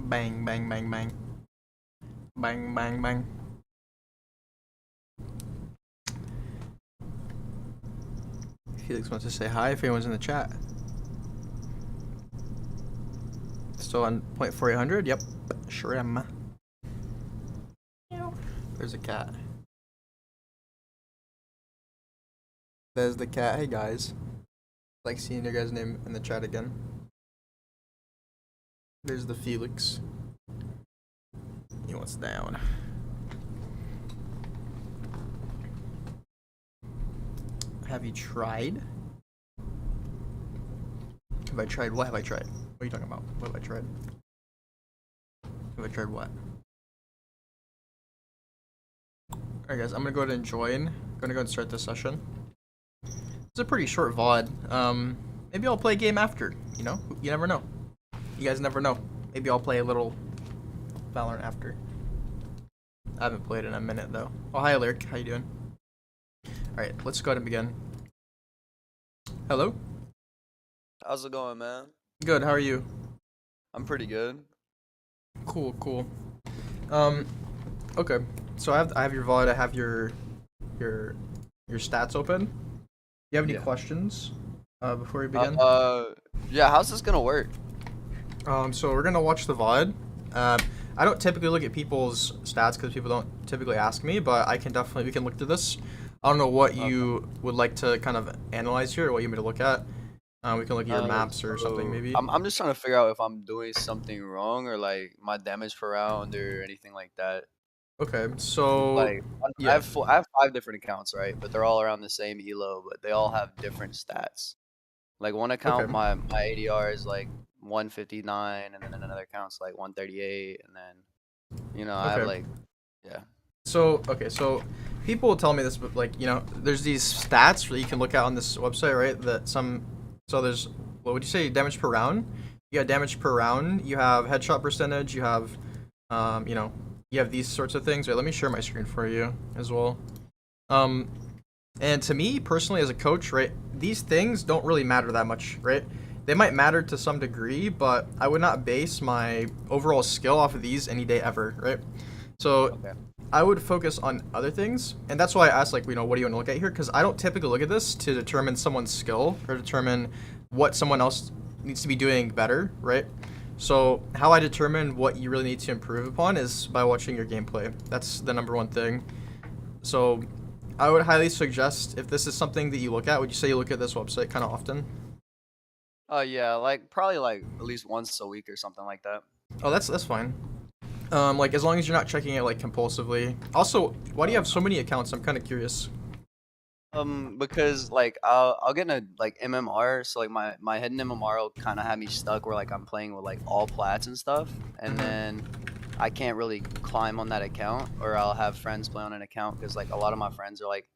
Bang, bang, bang, bang. Bang, bang, bang. Felix wants to say hi if anyone's in the chat. Still on point 4800? Yep, sure am. There's a cat. There's the cat. Hey guys. Like seeing your guys' name in the chat again. There's the Felix. He wants down. Have you tried? Have I tried? What have I tried? What are you talking about? What have I tried? Have I tried what? Alright guys, I'm gonna go ahead and join. I'm gonna go and start this session. It's a pretty short VOD. Maybe I'll play a game after, you know? You never know. You guys never know. Maybe I'll play a little Valorant after. I haven't played in a minute though. Oh, hi Lyric, how you doing? Alright, let's go ahead and begin. Hello? How's it going, man? Good, how are you? I'm pretty good. Cool, cool. Okay. So I have your VOD, I have your stats open. Do you have any questions before we begin? Yeah, how's this gonna work? So we're gonna watch the VOD. I don't typically look at people's stats because people don't typically ask me, but we can look through this. I don't know what you would like to kind of analyze here, or what you want me to look at. We can look at your maps or something maybe. I'm just trying to figure out if I'm doing something wrong or like my damage per round or anything like that. Okay, so Like yeah. I have 5 different accounts, right? But they're all around the same elo, but they all have different stats. Like one account, Okay. my ADR is like 159, and then another account's like 138, and then I have like So so people will tell me this, but like there's these stats that you can look at on this website, right? So there's what would you say damage per round? You got damage per round. You have headshot percentage. You have you have these sorts of things. Right, let me share my screen for you as well. And to me personally, as a coach, right, these things don't really matter that much, right? They might matter to some degree, but I would not base my overall skill off of these any day ever, right? So I would focus on other things, and that's why I asked, like, what do you want to look at here? Because I don't typically look at this to determine someone's skill or determine what someone else needs to be doing better, right? So how I determine what you really need to improve upon is by watching your gameplay. That's the #1 thing. So I would highly suggest, if this is something that you look at, would you say you look at this website kind of often? yeah, like probably like at least once a week or something like that. Oh, that's fine. Like as long as you're not checking it like compulsively. Also, why do you have so many accounts? I'm kind of curious. Because like I'll get in a like MMR, so like my hidden MMR will kind of have me stuck where like I'm playing with like all plats and stuff, and then I can't really climb on that account, or I'll have friends play on an account because like a lot of my friends are like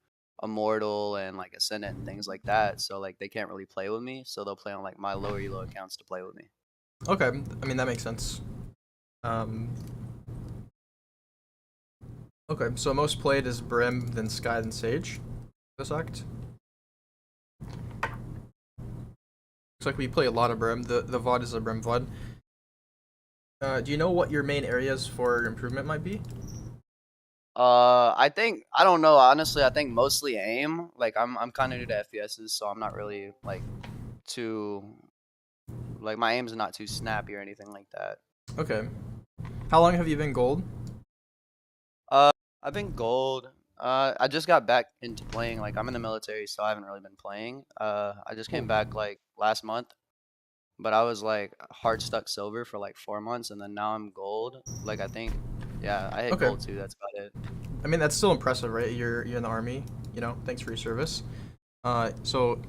immortal and like ascendant and things like that, so like they can't really play with me, so they'll play on like my lower elo accounts to play with me. Okay, I mean that makes sense. Okay, so most played is Brim, then Sky, then Sage. This act. Looks like we play a lot of Brim. The VOD is a Brim VOD. Do you know what your main areas for improvement might be? I don't know, honestly. I think mostly aim. Like I'm kind of new to FPSs, so I'm not really like too like my aim's not too snappy or anything like that. Okay. How long have you been gold? I've been gold. I just got back into playing. Like I'm in the military, so I haven't really been playing. I just came back like last month, but I was like hard stuck silver for like 4 months, and then now I'm gold. Like I think, yeah, I hit gold too. That's about it. I mean that's still impressive, right? You're in the army. Thanks for your service. So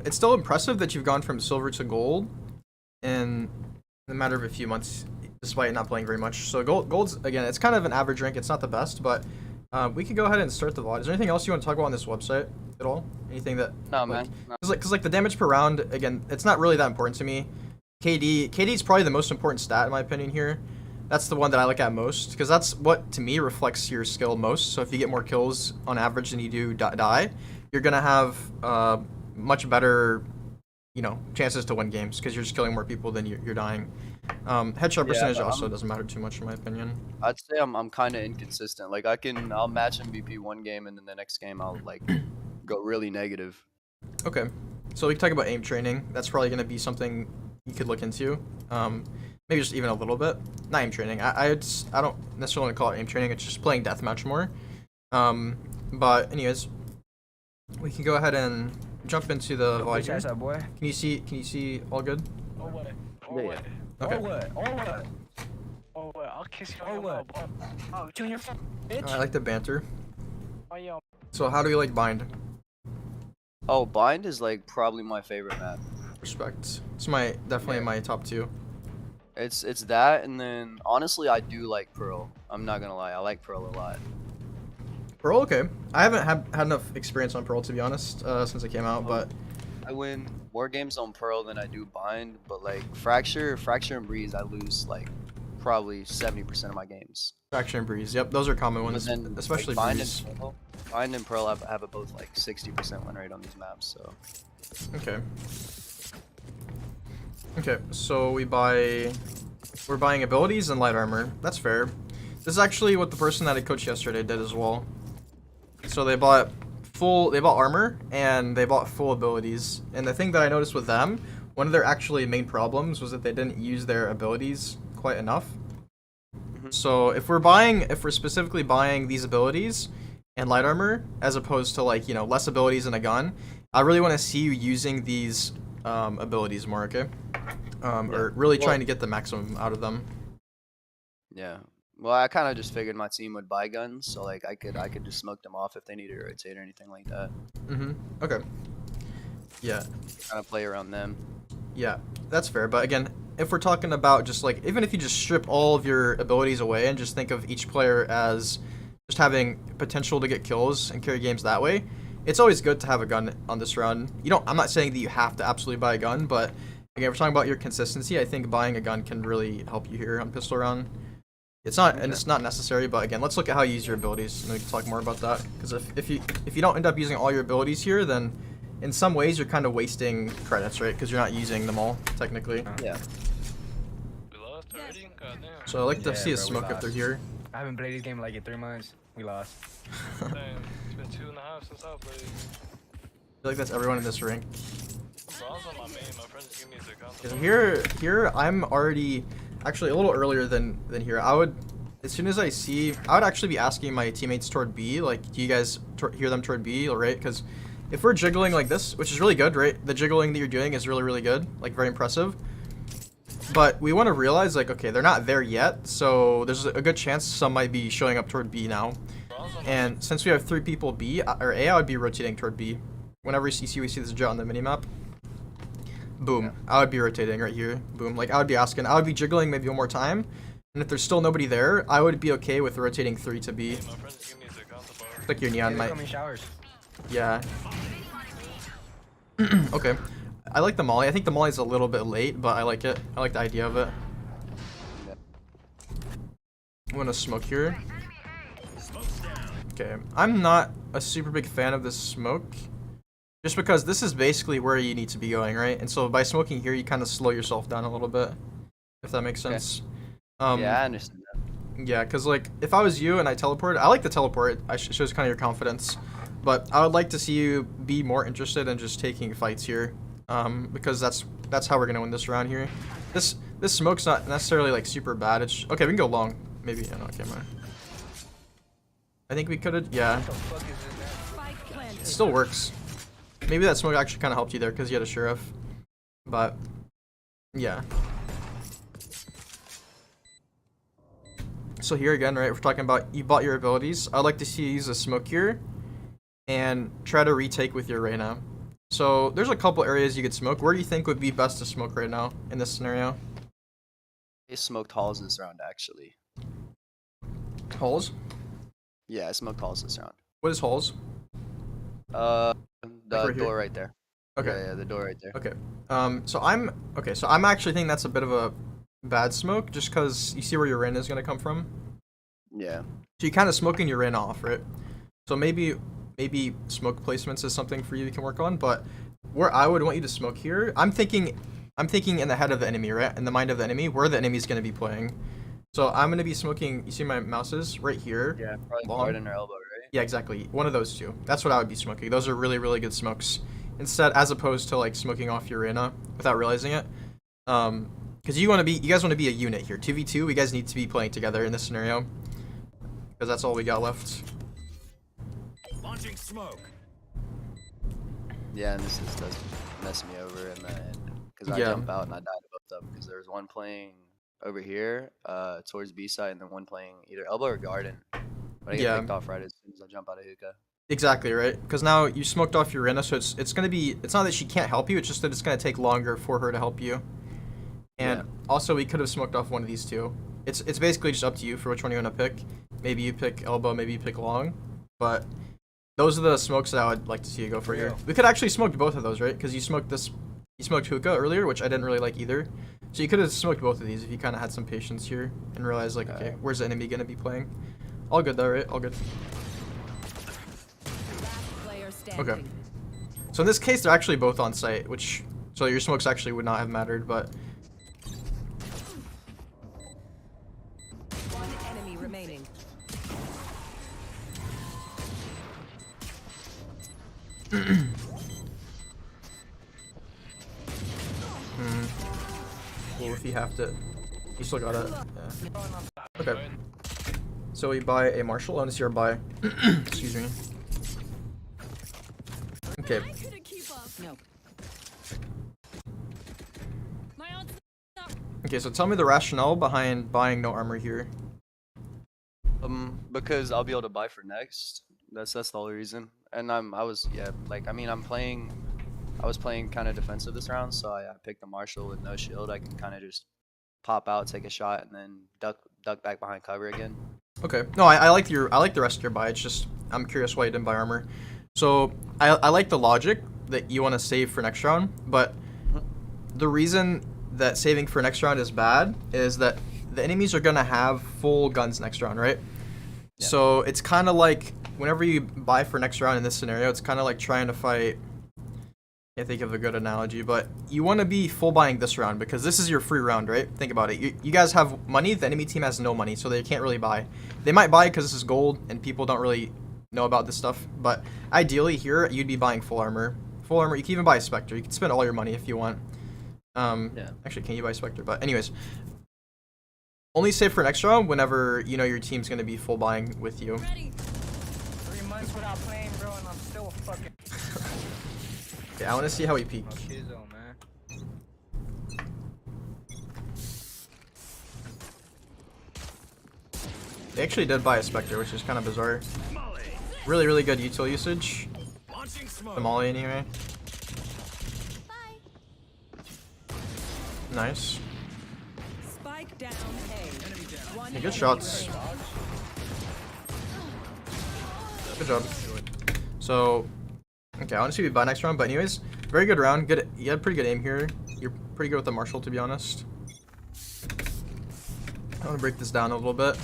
it's still impressive that you've gone from silver to gold in a matter of a few months. despite not playing very much. So gold's again, it's kind of an average rank. It's not the best, but we can go ahead and start the VOD. Is there anything else you want to talk about on this website at all? Anything that No, like, man. No. Cause like the damage per round, again, it's not really that important to me. KD is probably the most important stat in my opinion here. That's the one that I look at most because that's what to me reflects your skill most. So if you get more kills on average than you do die, you're gonna have much better, you know, chances to win games because you're just killing more people than you're dying. Headshot percentage also doesn't matter too much in my opinion. I'd say I'm kind of inconsistent. Like I'll match MVP one game and then the next game I'll like go really negative. Okay, so we can talk about aim training. That's probably gonna be something you could look into. Maybe just even a little bit. Not aim training. I don't necessarily want to call it aim training. It's just playing deathmatch more. But anyways, we can go ahead and jump into the VOD here. Up, boy. Can you see all good? Oh what? Oh Yeah. what? Okay. Oh what? Oh what? Oh what? I'll kiss you. Oh what? Oh, Junior, bitch. I like the banter. Oh yo. So how do you like bind? Oh, bind is like probably my favorite map. Respect. It's definitely my top 2. It's that, and then honestly I do like Pearl. I'm not gonna lie, I like Pearl a lot. Pearl, okay. I haven't had enough experience on Pearl to be honest, since it came out, but I win more games on Pearl than I do bind, but like Fracture and Breeze I lose like probably 70% of my games. Fracture and Breeze. Yep, those are common But ones, then, especially like, Breeze. Bind and Pearl have a both like 60% win rate on these maps, so. Okay. Okay, so we're buying abilities and light armor. That's fair. This is actually what the person that I coached yesterday did as well. So they bought armor and they bought full abilities. And the thing that I noticed with them, one of their actually main problems was that they didn't use their abilities quite enough. So if we're specifically buying these abilities and light armor as opposed to like, you know, less abilities and a gun, I really want to see you using these abilities more, okay? Or really trying to get the maximum out of them. Yeah. Well, I kind of just figured my team would buy guns, so like I could just smoke them off if they needed to rotate or anything like that. Okay. Yeah. Kind of play around them. Yeah, that's fair. But again, if we're talking about just like, even if you just strip all of your abilities away and just think of each player as just having potential to get kills and carry games that way, it's always good to have a gun on this run. I'm not saying that you have to absolutely buy a gun, but again, if we're talking about your consistency, I think buying a gun can really help you here on pistol round. It's not, and it's not necessary, but again, let's look at how you use your abilities, and we can talk more about that. Because if you don't end up using all your abilities here, then in some ways you're kind of wasting credits, right? Because you're not using them all technically. Yeah. We lost already? Goddamn. So I like to see a bro, we smoke if they're lost. here. I haven't played this game like in 3 months. We lost. Damn, it's been 2.5 since I played. I feel like that's everyone in this rank. Bro, I was on my main. My friends give me the account. So here I'm already actually a little earlier than here. As soon as I would actually be asking my teammates toward B, like, do you guys hear them toward B, right? Because if we're jiggling like this, which is really good, right? The jiggling that you're doing is really, really good, like very impressive. But we want to realize, like, okay, they're not there yet, so there's a good chance some might be showing up toward B now. And since we have 3 people B or A, I would be rotating toward B. Whenever we see this jet on the minimap, boom, I would be rotating right here. Boom, like I would be jiggling maybe one more time. And if there's still nobody there, I would be okay with rotating 3 to B. My friends give me the account bar. Like your neon might. Coming showers. Yeah. Okay. I like the molly. I think the molly's a little bit late, but I like it. I like the idea of it. I'm gonna smoke here. Okay. I'm not a super big fan of this smoke. Just because this is basically where you need to be going, right? And so by smoking here, you kind of slow yourself down a little bit. If that makes sense. Yeah, I understand that. Yeah, because like if I was you and I teleported, I like the teleport. It shows kind of your confidence, but I would like to see you be more interested in just taking fights here, because that's how we're gonna win this round here. This smoke's not necessarily like super bad. It's okay. We can go long, maybe. Yeah, no, I can't. I think we could have. Yeah, it still works. Maybe that smoke actually kind of helped you there because you had a sheriff, but yeah. So here again, right, we're talking about you bought your abilities. I'd like to see you use a smoke here and try to retake with your Reyna. So there's a couple areas you could smoke. Where do you think would be best to smoke right now in this scenario? smoked halls this round actually. Holes? Yeah, I smoked halls this round. What is holes? The right here? door right there. Okay. Yeah, the door right there. Okay. So I'm actually thinking that's a bit of a bad smoke, just because you see where your in is gonna come from. Yeah. So you kind of smoking your in off, right? So maybe smoke placements is something for you can work on. But where I would want you to smoke here, I'm thinking in the head of the enemy, right? In the mind of the enemy, where the enemy's gonna be playing. So I'm gonna be smoking. You see my mouses right here. Yeah, probably long. garden or elbow, right? Yeah, exactly. One of those two. That's what I would be smoking. Those are really, really good smokes. Instead, as opposed to like smoking off your arena without realizing it. Because you guys want to be a unit here. 2v2, you guys need to be playing together in this scenario. Because that's all we got left. Launching smoke. Yeah, and this does mess me over in the end. Because I Yeah. jump out and I died to both of them. Because there's one playing over here, towards B side, and then one playing either elbow or garden. But I get Yeah. picked off right as soon as I jump out of hookah. Exactly, right? Because now you smoked off your arena, so it's gonna be. It's not that she can't help you. It's just that it's gonna take longer for her to help you. And Yeah. also, we could have smoked off one of these two. It's basically just up to you for which one you want to pick. Maybe you pick elbow, maybe you pick long. But those are the smokes that I would like to see you go for here. We could actually smoke both of those, right? Because you smoked hookah earlier, which I didn't really like either. So you could have smoked both of these if you kind of had some patience here and realized like, okay, where's the enemy gonna be playing? All good though, right? All good. Okay. So in this case, they're actually both on site, which so your smokes actually would not have mattered, but. One enemy remaining. Cool if you have to. You still got it. Yeah. Okay. So we buy a Marshall. I want to see our buy. Excuse me. Okay. No. Okay, so tell me the rationale behind buying no armor here. Because I'll be able to buy for next. That's the only reason. And I was playing kind of defensive this round, so I picked the Marshall with no shield. I can kind of just pop out, take a shot, and then duck back behind cover again. Okay. No, I like the rest of your buy. It's just I'm curious why you didn't buy armor. So I like the logic that you want to save for next round, but the reason that saving for next round is bad is that the enemies are gonna have full guns next round, right? Yeah. So it's kind of like whenever you buy for next round in this scenario, it's kind of like trying to fight. I can't think of a good analogy, but you want to be full buying this round because this is your free round, right? Think about it. You guys have money, the enemy team has no money, so they can't really buy. They might buy because this is gold and people don't really know about this stuff, but ideally here you'd be buying full armor. Full armor, you can even buy a Spectre. You can spend all your money if you want. Yeah. Actually, can you buy Spectre? But anyways, only save for next round whenever you know your team's going to be full buying with you. 3 months without playing, bro, and I'm still fucking. Okay, I want to see how we peak. Man. They actually did buy a Spectre, which is kind of bizarre. Really, really good util usage. The Molly anyway. Nice. Spike down A. Yeah, good shots. Good job. So, okay, I want to see you buy next round, but anyways, very good round. Good, you had pretty good aim here. You're pretty good with the Marshall, to be honest. I want to break this down a little bit.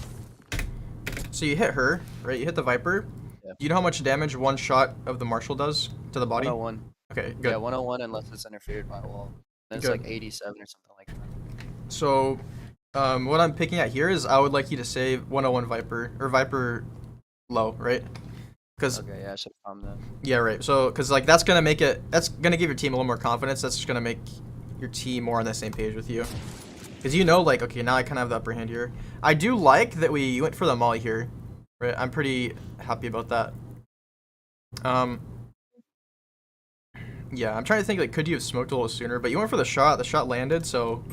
So you hit her, right? You hit the Viper. Yeah. Do you know how much damage one shot of the Marshall does to the body? 101. Okay, good. Yeah, 101 unless it's interfered by a wall. Then it's Good. like 87 or something like that. So, what I'm picking at here is I would like you to save 101 Viper, or Viper low, right? Because Okay, yeah, I should have found that. yeah, right. So, because like that's gonna give your team a little more confidence. That's just gonna make your team more on the same page with you. Because you know, like, okay, now I kind of have the upper hand here. I do like that we went for the Molly here, right? I'm pretty happy about that. Yeah, I'm trying to think, like, could you have smoked a little sooner? But you went for the shot. The shot landed, so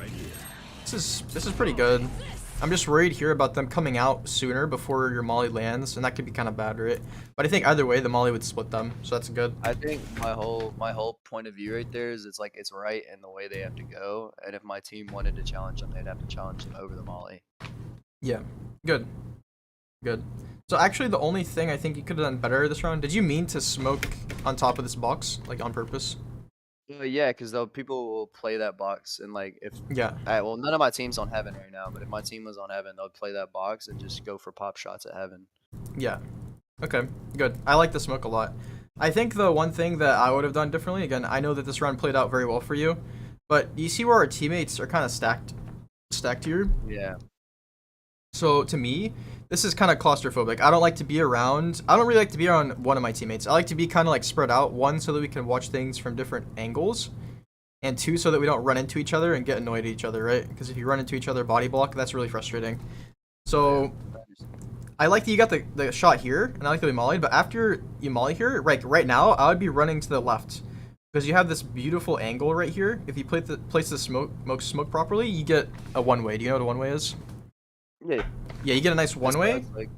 this is pretty good. I'm just worried here about them coming out sooner before your molly lands, and that could be kind of bad, right? But I think either way, the molly would split them, so that's good. I think my whole point of view right there is it's like it's right in the way they have to go, and if my team wanted to challenge them, they'd have to challenge them over the molly. Yeah, good. Good. So actually, the only thing I think you could have done better this round, did you mean to smoke on top of this box, like on purpose? Yeah, because people will play that box, and like if Yeah. well, none of my team's on heaven right now, but if my team was on heaven, they'd play that box and just go for pop shots at heaven. Yeah. Okay, good. I like the smoke a lot. I think the one thing that I would have done differently, again, I know that this round played out very well for you, but you see where our teammates are kind of stacked here? Yeah. So to me, this is kind of claustrophobic. I don't like to be around, I don't really like to be around one of my teammates. I like to be kind of like spread out, one, so that we can watch things from different angles, and two, so that we don't run into each other and get annoyed at each other, right? Because if you run into each other body block, that's really frustrating. So I like that you got the shot here, and I like that we mollied, but after you molly here, right now, I would be running to the left. Because you have this beautiful angle right here. If you place the smoke properly, you get a one-way. Do you know what a one-way is? Yeah. Yeah, you get a nice one-way, Like,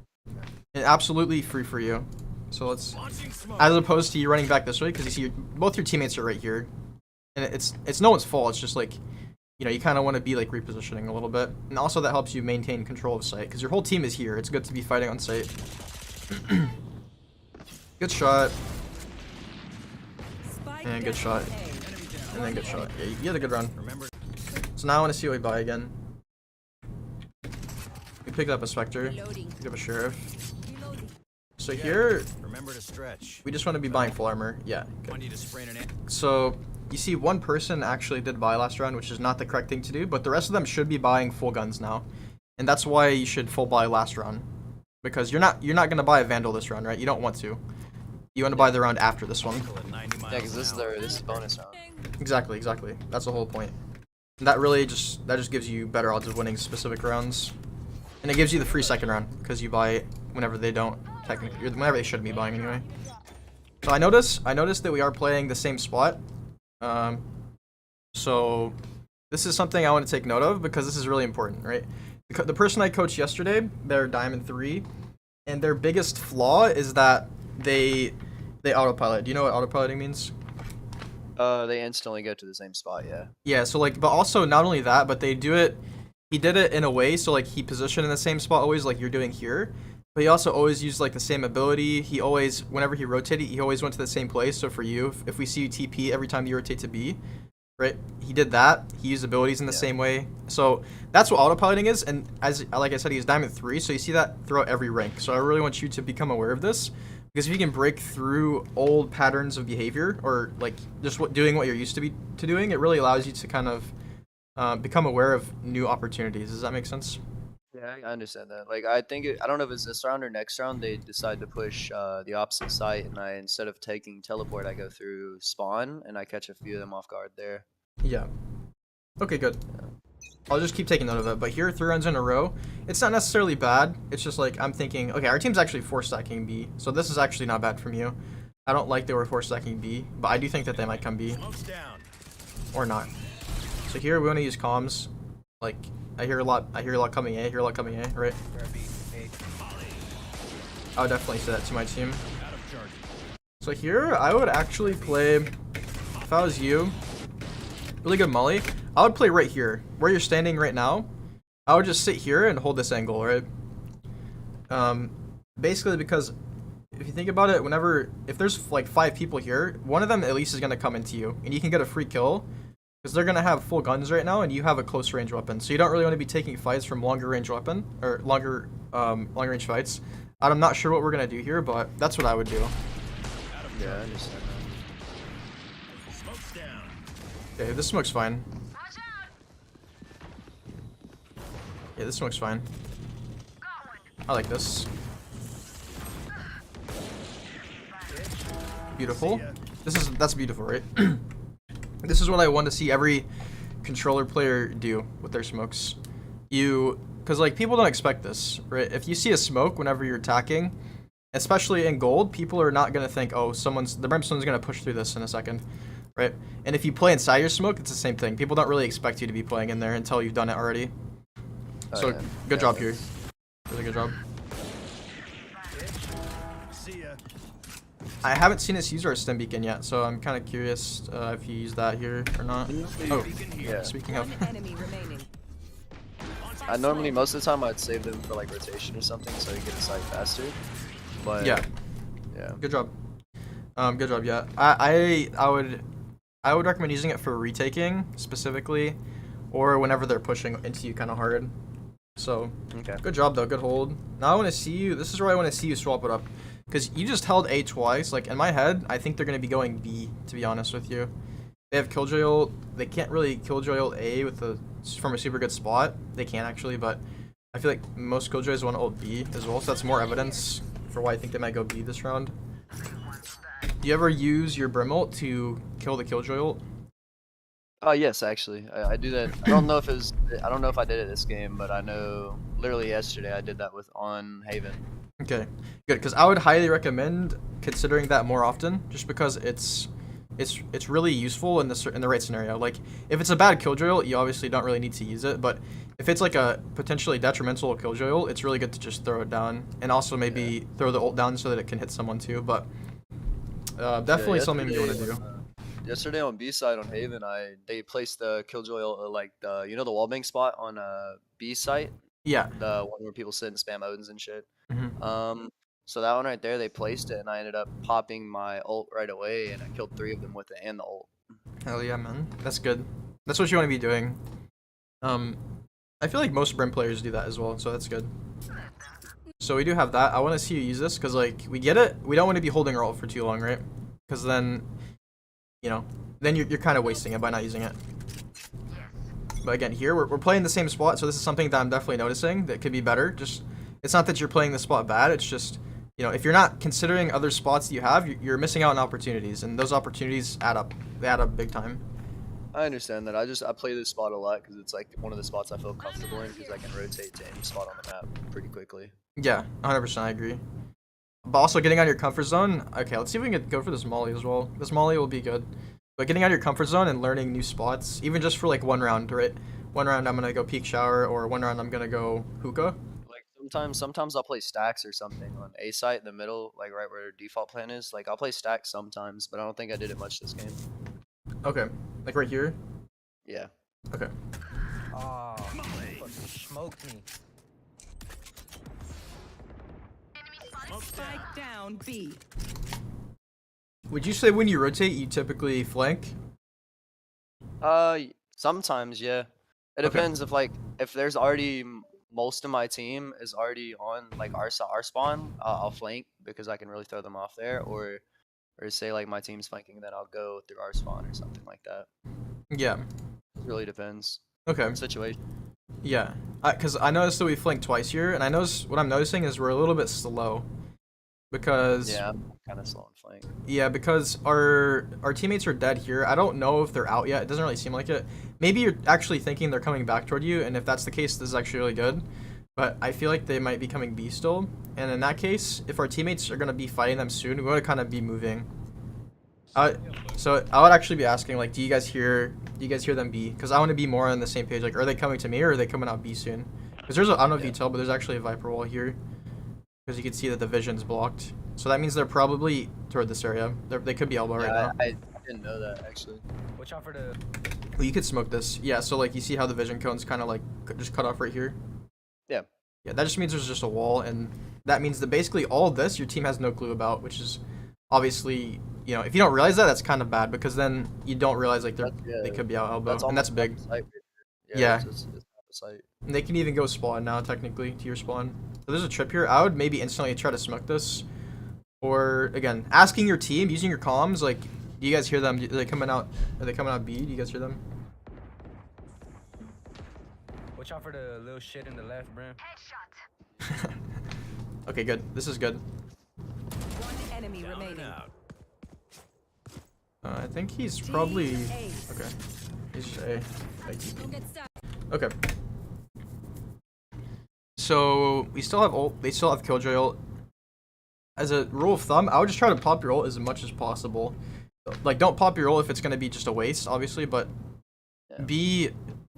and absolutely free for you. So let's, Launching smoke. as opposed to you running back this way, because you see both your teammates are right here, and it's no one's fault. It's just like, you know, you kind of want to be like repositioning a little bit, and also that helps you maintain control of site because your whole team is here. It's good to be fighting on site. Good shot, Spike and good down shot, A. and then good shot. Yeah, you had a good run. Remember, So now I want to see what we buy again. We picked up a Spectre, Reloading. picked up a Sheriff. Reloading. So here, remember to stretch. we just want to be buying full armor. Yeah, good. Want you to sprain an So you see one person actually did buy last round, which is not the correct thing to do, but the rest of them should be buying full guns now. And that's why you should full buy last round. Because you're not gonna buy a Vandal this round, right? You don't want to. You want to buy the round after this one. at 90 miles yeah, because this an hour. is bonus round. Exactly. That's the whole point. And that really just gives you better odds of winning specific rounds. And it gives you the free second round because you buy it whenever they don't technically, whenever they shouldn't be buying anyway. So I noticed that we are playing the same spot. So this is something I want to take note of because this is really important, right? The person I coached yesterday, they're Diamond 3, and their biggest flaw is that they autopilot. Do you know what autopiloting means? They instantly go to the same spot. Yeah. Yeah, so like, but also not only that, but they do it, he did it in a way, so like he positioned in the same spot always like you're doing here, but he also always used like the same ability. He always, whenever he rotated, he always went to the same place. So for you, if we see you TP every time you rotate to B, right, he did that. He used abilities in the same way. So that's what autopiloting is, and as like I said, he's Diamond 3, so you see that throughout every rank. So I really want you to become aware of this, because if you can break through old patterns of behavior, or like just doing what you're used to doing, it really allows you to kind of become aware of new opportunities. Does that make sense? Yeah, I understand that. Like, I think I don't know if it's this round or next round. They decide to push the opposite site, and instead of taking teleport, I go through spawn, and I catch a few of them off guard there. Yeah. Okay, good. I'll just keep taking note of it. But here, 3 runs in a row, it's not necessarily bad. It's just like I'm thinking, okay, our team's actually 4-stacking B, so this is actually not bad from you. I don't like they were 4-stacking B, but I do think that they might come B Smoke's down. or not. So here we want to use comms. Like I hear a lot coming A, right? I would definitely say that to my team. Out of charge. So here I would actually play, if I was you, really good molly. I would play right here, where you're standing right now. I would just sit here and hold this angle, right? Basically because if you think about it, if there's like 5 people here, one of them at least is gonna come into you, and you can get a free kill. Because they're gonna have full guns right now, and you have a close range weapon, so you don't really want to be taking fights from longer range weapon or longer range fights. I'm not sure what we're gonna do here, but that's what I would do. Yeah, I understand that. Smoke's down. Okay, this smoke's fine. Yeah, this smoke's fine. I like this. Beautiful. That's beautiful, right? This is what I want to see every controller player do with their smokes. Because like people don't expect this, right? If you see a smoke whenever you're attacking, especially in gold, people are not gonna think, oh, the Brimstone's gonna push through this in a second, right? And if you play inside your smoke, it's the same thing. People don't really expect you to be playing in there until you've done it already. So yeah. good Yeah, job here. Really good job. See ya. I haven't seen us use our stem beacon yet, so I'm kind of curious if you use that here or not. Oh, Yeah. speaking One of, enemy remaining. I normally, most of the time, I'd save them for like rotation or something so you get a sight faster. But yeah, yeah. good job. Good job. Yeah, I would recommend using it for retaking specifically, or whenever they're pushing into you kind of hard. So Okay. good job though. Good hold. Now I want to see you. This is where I want to see you swap it up, because you just held A twice. Like in my head, I think they're gonna be going B. To be honest with you, they have Killjoy ult. They can't really Killjoy ult A with from a super good spot. They can actually, but I feel like most Killjoys want to ult B as well. So that's more evidence for why I think they might go B this round. Do you ever use your Brim ult to kill the Killjoy ult? Oh yes, actually, I do that. I don't know if it was. I don't know if I did it this game, but I know literally yesterday I did that with on Haven. Okay, good. Because I would highly recommend considering that more often, just because it's really useful in the right scenario. Like if it's a bad Killjoy ult, you obviously don't really need to use it. But if it's like a potentially detrimental Killjoy ult, it's really good to just throw it down, and also maybe throw the ult down so that it can hit someone too. But definitely something you want to do. Yesterday on B side on Haven, they placed the Killjoy like the the wallbang spot on B site, Yeah. the one where people sit and spam Odins and shit. hmm So that one right there, they placed it, and I ended up popping my ult right away, and I killed 3 of them with it and the ult. Hell yeah, man. That's good. That's what you want to be doing. I feel like most Brim players do that as well, so that's good. So we do have that. I want to see you use this because like we get it. We don't want to be holding our ult for too long, right? Because then, then you're kind of wasting it by not using it. But again, here we're playing the same spot, so this is something that I'm definitely noticing that could be better. Just it's not that you're playing the spot bad. It's just if you're not considering other spots that you have, you're missing out on opportunities, and those opportunities add up. They add up big time. I understand that. I play this spot a lot because it's like one of the spots I feel comfortable in because I can rotate to any spot on the map pretty quickly. Yeah, 100%. I agree. But also getting out of your comfort zone. Okay, let's see if we can go for this molly as well. This molly will be good. But getting out of your comfort zone and learning new spots, even just for like one round, right? One round I'm gonna go peak shower, or one round I'm gonna go hookah. Like sometimes I'll play stacks or something on A site in the middle, like right where default plan is. Like I'll play stacks sometimes, but I don't think I did it much this game. Okay, like right here. Yeah. Okay. Oh, smoked me. Spike down B. Would you say when you rotate, you typically flank? Sometimes, yeah. It Okay. depends if there's already most of my team is already on like our spawn, I'll flank because I can really throw them off there, or say like my team's flanking, then I'll go through our spawn or something like that. Yeah. It really depends. Okay. Situation. Yeah. Because I noticed that we flanked twice here, and what I'm noticing is we're a little bit slow. Because Yeah, I'm kind of slow on flank. yeah, because our teammates are dead here. I don't know if they're out yet. It doesn't really seem like it. Maybe you're actually thinking they're coming back toward you, and if that's the case, this is actually really good. But I feel like they might be coming B still. And in that case, if our teammates are going to be fighting them soon, we want to kind of be moving. So I would actually be asking, like, do you guys hear them B? Because I want to be more on the same page. Like, are they coming to me, or are they coming out B soon? Because I don't know if you tell, but there's actually a Viper wall here. Because you can see that the vision's blocked. So that means they're probably toward this area. They could be elbow right now. I didn't know that actually. Watch out for the. Well, you could smoke this. Yeah, so like you see how the vision cone's kind of like just cut off right here? Yeah. Yeah, that just means there's just a wall, and that means that basically all of this your team has no clue about, which is obviously, if you don't realize that, that's kind of bad, because then you don't realize like they could be out elbow, and that's big. Yeah. It's site. And they can even go spawn now, technically, to your spawn. So there's a trip here. I would maybe instantly try to smoke this. Or, again, asking your team, using your comms, like, do you guys hear them? Are they coming out B? Do you guys hear them? Watch out for the little shit in the left, Brim. Okay, good. This is good. One enemy remaining. I think he's probably... Ace. Okay. He's just A. Don't get stuck. Okay. So, we still have ult. They still have Killjoy ult. As a rule of thumb, I would just try to pop your ult as much as possible. Like, don't pop your ult if it's going to be just a waste, obviously, but be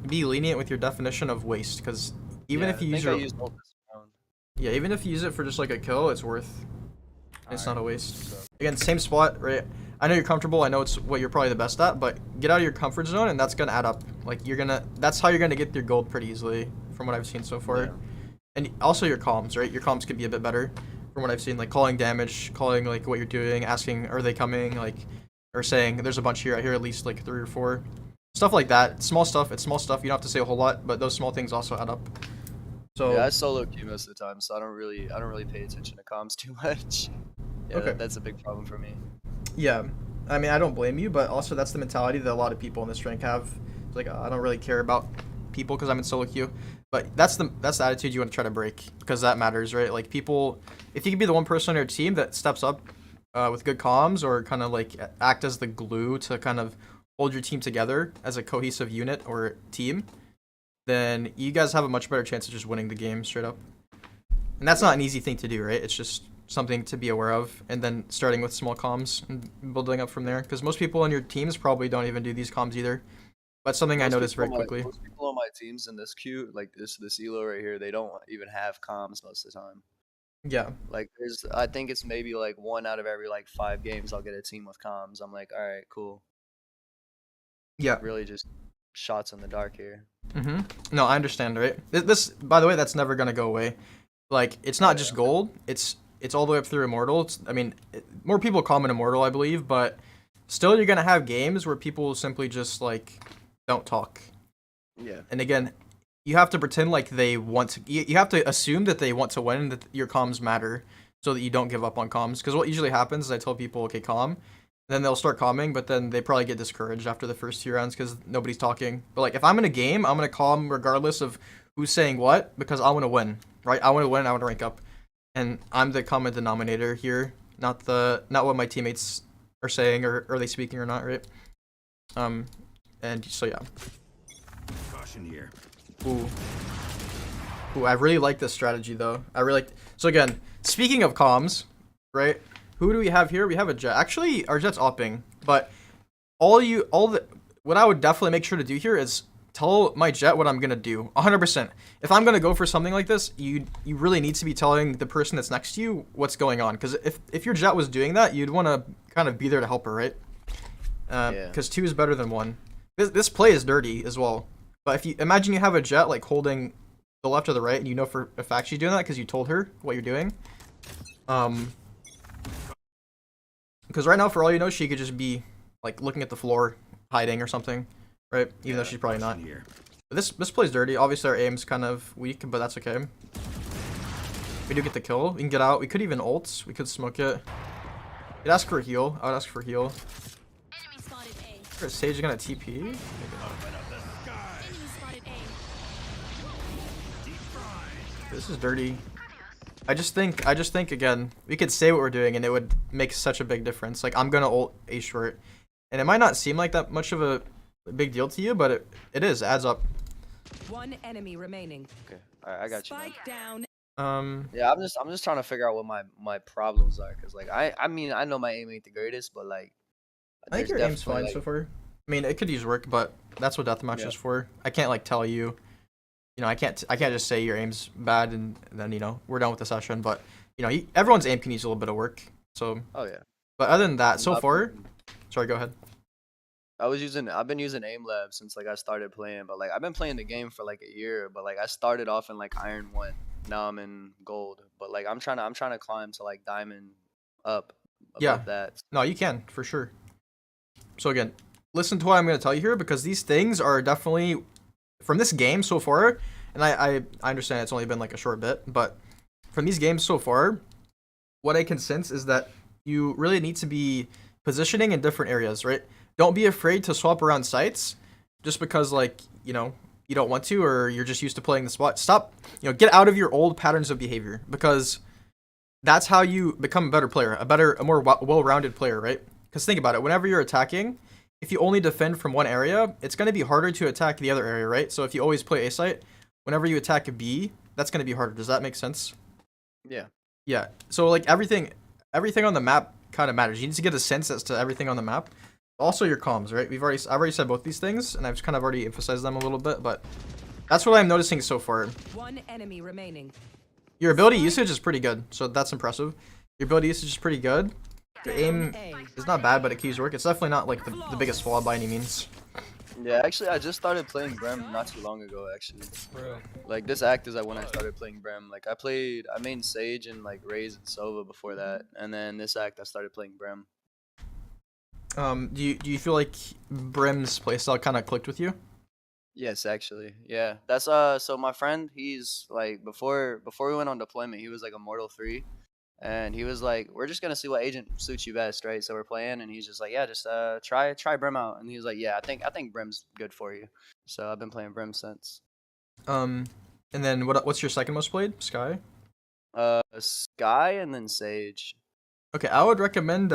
lenient with your definition of waste, because Even Yeah, if you I use think I your used ult this round. yeah, even if you use it for just like a kill, it's worth. It's not a waste. So, Again, same spot, right? I know you're comfortable. I know it's what you're probably the best at, but get out of your comfort zone, and that's gonna add up. Like that's how you're gonna get your gold pretty easily, from what I've seen so far. Yeah. And also your comms, right? Your comms could be a bit better, from what I've seen. Like calling damage, calling like what you're doing, asking are they coming, like, or saying there's a bunch here. I hear at least like 3 or 4, stuff like that. Small stuff. It's small stuff. You don't have to say a whole lot, but those small things also add up. So yeah, I solo queue most of the time, so I don't really pay attention to comms too much. Yeah, Okay. that's a big problem for me. yeah, I mean I don't blame you, but also that's the mentality that a lot of people in this rank have. It's like I don't really care about people because I'm in solo queue, but that's the attitude you want to try to break, because that matters, right? Like people, if you can be the one person on your team that steps up with good comms, or kind of like act as the glue to kind of hold your team together as a cohesive unit or team, then you guys have a much better chance of just winning the game straight up. And that's not an easy thing to do, right? It's just something to be aware of, and then starting with small comms and building up from there, because most people on your teams probably don't even do these comms either. But something I Most noticed people very on my- quickly. Most people on my teams in this queue, like this elo right here, they don't even have comms most of the time. Yeah. Like I think it's maybe like 1 out of every like 5 games I'll get a team with comms. I'm like, all right, cool. Yeah. Really just shots in the dark here. No, I understand, right? This, by the way, that's never gonna go away. Like, it's not just gold. It's all the way up through immortal. I mean, more people comment immortal, I believe, but still, you're gonna have games where people simply just like don't talk. Yeah. And again, you have to pretend like they want to. You have to assume that they want to win, and that your comms matter, so that you don't give up on comms. Because what usually happens is I tell people, okay, calm. Then they'll start calming, but then they probably get discouraged after the first 2 rounds because nobody's talking. But like, if I'm in a game, I'm gonna calm regardless of who's saying what, because I want to win, right? I want to win. I want to rank up, and I'm the common denominator here, not what my teammates are saying, or are they speaking or not, right? And so yeah. Caution here. Ooh, I really like this strategy though. I really like. So again, speaking of comms, right? Who do we have here? We have a Jet. Actually, our Jet's opping, but what I would definitely make sure to do here is tell my Jet what I'm gonna do. 100%. If I'm gonna go for something like this, you really need to be telling the person that's next to you what's going on. Because if your Jet was doing that, you'd want to kind of be there to help her, right? Because 2 is better than 1. This play is dirty as well. But if you imagine you have a Jet like holding the left or the right, and you know for a fact she's doing that because you told her what you're doing. Because right now, for all you know, she could just be like looking at the floor, hiding or something, right? Even though she's probably not. Here. But this play's dirty. Obviously, our aim's kind of weak, but that's okay. We do get the kill. We can get out. We could even ult. We could smoke it. You'd ask for a heal. I would ask for a heal. Enemy spotted A. Is Sage gonna TP? Enemy spotted A. This is dirty. I just think again, we could say what we're doing and it would make such a big difference. Like, I'm gonna ult A short, and it might not seem like that much of a big deal to you, but it is. Adds up. 1 enemy remaining. Okay. All right, I got you. Man. Spike down. Yeah, I'm just trying to figure out what my problems are, cause like I mean I know my aim ain't the greatest, but like I think there's your aim's definitely, fine so far. I mean, it could use work, but that's what Deathmatch is for. I can't like tell you. You know, I can't just say your aim's bad and then, you know, we're done with the session. But, you know, everyone's aim can use a little bit of work. So. Oh yeah. But other than that, so far. Sorry, go ahead. I've been using aim lab since like I started playing, but like I've been playing the game for like a year, but like I started off in like Iron 1. Now I'm in gold, but like I'm trying to climb to like diamond up above that. No, you can for sure. So again, listen to what I'm going to tell you here, because these things are definitely from this game so far, and I understand it's only been like a short bit, but from these games so far, what I can sense is that you really need to be positioning in different areas, right? Don't be afraid to swap around sites just because, like, you know, you don't want to, or you're just used to playing the spot. Stop, you know, get out of your old patterns of behavior, because that's how you become a better player, a more well-rounded player, right? Because think about it, whenever you're attacking, if you only defend from one area, it's going to be harder to attack the other area, right? So if you always play A site, whenever you attack B, that's going to be harder. Does that make sense? Yeah. Yeah. So like everything on the map kind of matters. You need to get a sense as to everything on the map. Also your comms, right? I've already said both these things, and I've kind of already emphasized them a little bit, but That's what I'm noticing so far. One enemy remaining. Your ability usage is pretty good, so that's impressive. Your ability usage is pretty good. Your aim is not bad, but it keeps work. It's definitely not like the biggest flaw by any means. Yeah, actually, I just started playing Brim not too long ago, actually. Bro. Like, this act is like when I started playing Brim. Like, I main Sage and like Raze and Sova before that, and then this act I started playing Brim. Do you feel like Brim's playstyle kind of clicked with you? Yes, actually, yeah. That's so my friend, he's like before we went on deployment, he was like Immortal 3, and he was like, we're just gonna see what agent suits you best, right? So we're playing, and he's just like, yeah, just try Brim out, and he was like, yeah, I think Brim's good for you. So I've been playing Brim since. And then what's your second most played? Sky? Sky and then Sage. Okay, I would recommend